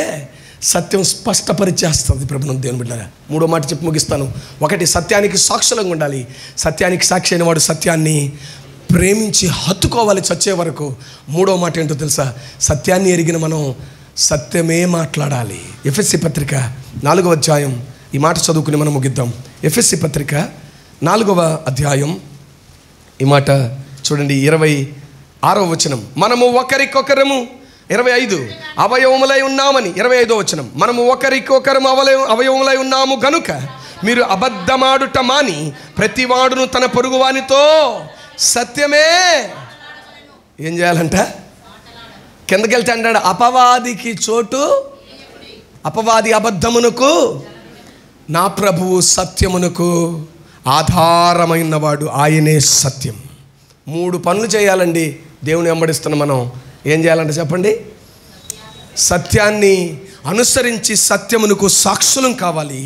సత్యం స్పష్టపరిచేస్తుంది ప్రభుత్వం దేవుని బిడ్డలారా. 3వ మాట చెప్పి ముగిస్తాను. 1, సత్యానికి సాక్షులంగా ఉండాలి. సత్యానికి సాక్షి అయిన వాడు సత్యాన్ని ప్రేమించి హత్తుకోవాలి చచ్చే వరకు. 3వ మాట ఏంటో తెలుసా? సత్యాన్ని ఎరిగిన మనం సత్యమే మాట్లాడాలి. ఎఫెసీ పత్రిక 4వ అధ్యాయం, ఈ మాట చదువుకుని మనం ముగిద్దాం. ఎఫెసీ పత్రిక 4వ అధ్యాయం, ఈ మాట చూడండి, 26వ వచనం. మనము ఒకరికొకరము 25 అవయవములై ఉన్నామని. 25వ వచనం. మనము ఒకరికొకరము అవయవములై ఉన్నాము గనుక మీరు అబద్ధమాడుట మాని ప్రతివాడును తన పొరుగువానితో సత్యమే ఏం చేయాలంట? కిందకెళ్తే అంటాడు, అపవాదికి చోటు, అపవాది అబద్ధమునకు, నా ప్రభువు సత్యమునకు ఆధారమైనవాడు, ఆయనే సత్యం. 3 పనులు చేయాలండి దేవుని వెంబడిస్తున్న మనం. ఏం చేయాలంటే చెప్పండి? సత్యాన్ని అనుసరించి సత్యమునకు సాక్షులం కావాలి.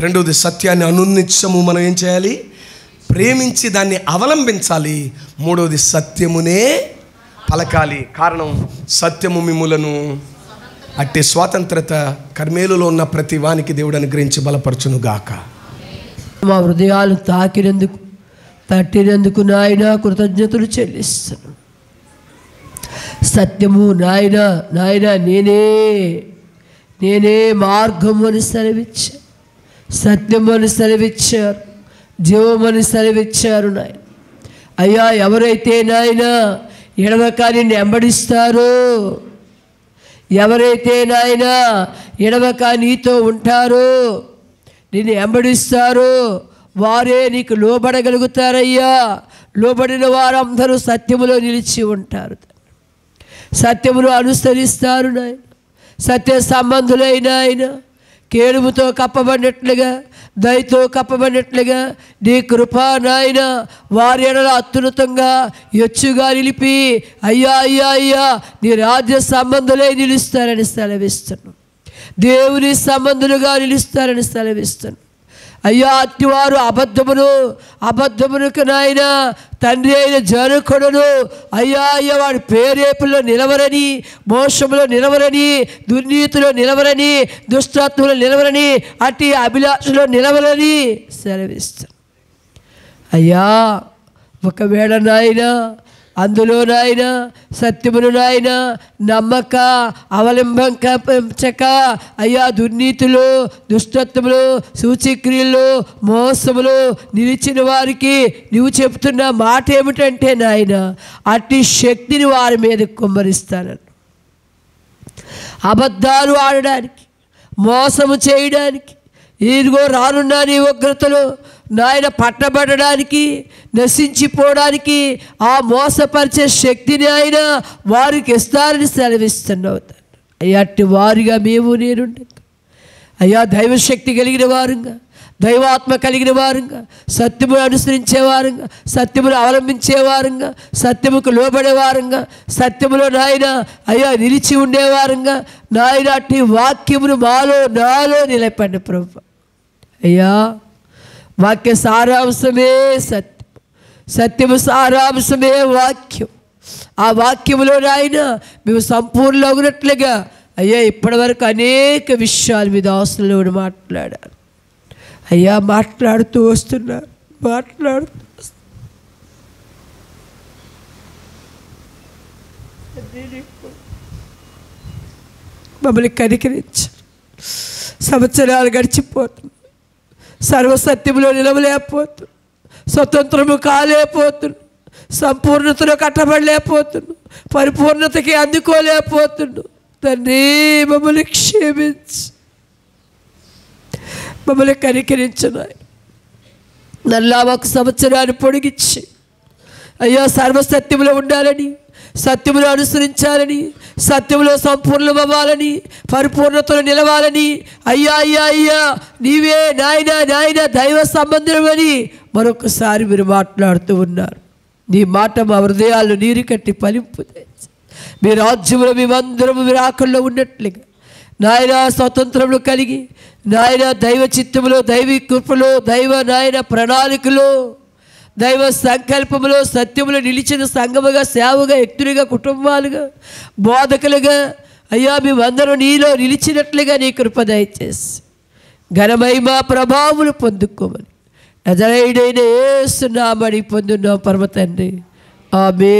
2వది, సత్యాన్ని అనునిత్యము మనం ఏం చేయాలి? ప్రేమించి దాన్ని అవలంబించాలి. 3వది, సత్యమునే పలకాలి. కారణం, సత్యము మిమ్ములను అట్టి స్వాతంత్రత కర్మేలులో ఉన్న ప్రతి వానికి దేవుడు అనుగ్రహించి బలపరచును గాక. మా హృదయాలు తట్టినందుకు నాయన కృతజ్ఞతలు చెల్లిస్తాను. సత్యము నాయన నేనే మార్గము అని సెలవిచ్చా, సత్యము అని సెలవిచ్చారు, జీవమని సెలవిచ్చారు నాయన. అయ్యా, ఎవరైతే నాయన ఎడవక నిన్ను వెంబడిస్తారో, ఎవరైతే నాయన ఎడవక నీతో ఉంటారో, నిన్ను వెంబడిస్తారో, వారే నీకు లోబడగలుగుతారయ్యా. లోబడిన వారందరూ సత్యములో నిలిచి ఉంటారు, సత్యమును అనుసరిస్తారు నాయన. సత్య సంబంధులైన ఆయన కేడుముతో కప్పబడినట్లుగా, దయతో కప్పబడినట్లుగా నీ కృపా నాయన వారి ఎడల అత్యున్నతంగా ఎచ్చుగా నిలిపి అయ్యా నీ రాజ్య సంబంధులై నిలుస్తారని సెలవిస్తున్నాను. దేవుని సంబంధులుగా నిలుస్తారని సెలవిస్తున్నాను. అయ్యా, అట్టివారు అబద్ధమునకు నాయన తండ్రి అయిన జనకుడును అయ్యా వాడి పేరేపుల్లో నిలవరని, మోసములో నిలవరని, దుర్నీతిలో నిలవరని, దుష్టత్వంలో నిలవరని, అట్టి అభిలాషలో నిలవరని సెలవిస్తాను. అయ్యా, ఒకవేళ నాయన అందులో నాయన సత్యమును నాయన నమ్మక అవలంబించక అయ్యా దుర్నీతులు, దుష్టత్వములు, సూచక్రియలు, మోసములు నిలిచిన వారికి నువ్వు చెప్తున్న మాట ఏమిటంటే నాయన అట్టి శక్తిని వారి మీద కుమ్మరిస్తానని. అబద్ధాలు ఆడడానికి, మోసము చేయడానికి, ఇదిగో రానున్న నీ ఉగ్రతలో నాయన పట్టబడడానికి, నశించిపోవడానికి ఆ మోసపరిచే శక్తిని ఆయన వారికి ఇస్తారని సెలవిస్తున్నావు. అయ్యా, అట్టి వారిగా మేము నేనుండే అయ్యా, దైవశక్తి కలిగిన వారుగా, దైవాత్మ కలిగిన వారుగా, సత్యమును అనుసరించేవారుగా, సత్యమును అవలంబించేవారుగా, సత్యముకు లోబడేవారుగా, సత్యములో నాయన అయ్యా నిలిచి ఉండేవారుగా నాయన అట్టి వాక్యమును నాలో నిలపండి ప్రభు. అయ్యా, వాక్య సారాంశమే సత్యం, సత్యము సారాంశమే వాక్యం. ఆ వాక్యములో నాయన మేము సంపూర్ణమగినట్లుగా అయ్యా ఇప్పటి వరకు అనేక విషయాలు మీ దాసులలో మాట్లాడారు అయ్యా, మాట్లాడుతూ వస్తున్నారు. మమ్మల్ని కనికరించారు. సంవత్సరాలు గడిచిపోతుంది, సర్వసత్యంలో నిలవలేకపోతుంది, స్వతంత్రము కాలేకపోతున్నాం, సంపూర్ణతలో కట్టబడలేకపోతున్నాం, పరిపూర్ణతకి అందుకోలేకపోతున్నాం. తండ్రి మమ్మల్ని క్షమించు, మమ్మల్ని కనికరించున్నాయి. నల్లా ఒక సంవత్సరాన్ని పొడిగించి అయ్యా సర్వసత్యంలో ఉండాలని, సత్యములో అనుసరించాలని, సత్యములో సంపూర్ణమవ్వాలని, పరిపూర్ణతలో నిలవాలని అయ్యా అయ్యా అయ్యా నీవే నాయన నాయన దైవ సంబంధమని మరొకసారి మీరు మాట్లాడుతూ ఉన్నారు. నీ మాట మా హృదయాల్లో నీరు కట్టి ఫలింపు తెచ్చి మీ రాజ్యంలో మేమందరము మీరు ఆకల్లో ఉన్నట్లుగా నాయన స్వతంత్రములు కలిగి నాయన దైవ చిత్తములో, దైవ కృపలో, దైవ నాయన ప్రణాళికలో, దైవ సంకల్పములో, సత్యములో నిలిచిన సంఘముగా, సేవగా, వ్యక్తులుగా, కుటుంబాలుగా, బోధకులుగా అయ్యా మేమందరం నీలో నిలిచినట్లుగా నీ కృప దయచేసి ఘనమహిమ ప్రభావములు పొందుకోమని నజరేయుడైన యేసు నామమున పొందున్నాం పరమ తండ్రి. ఆమేన్.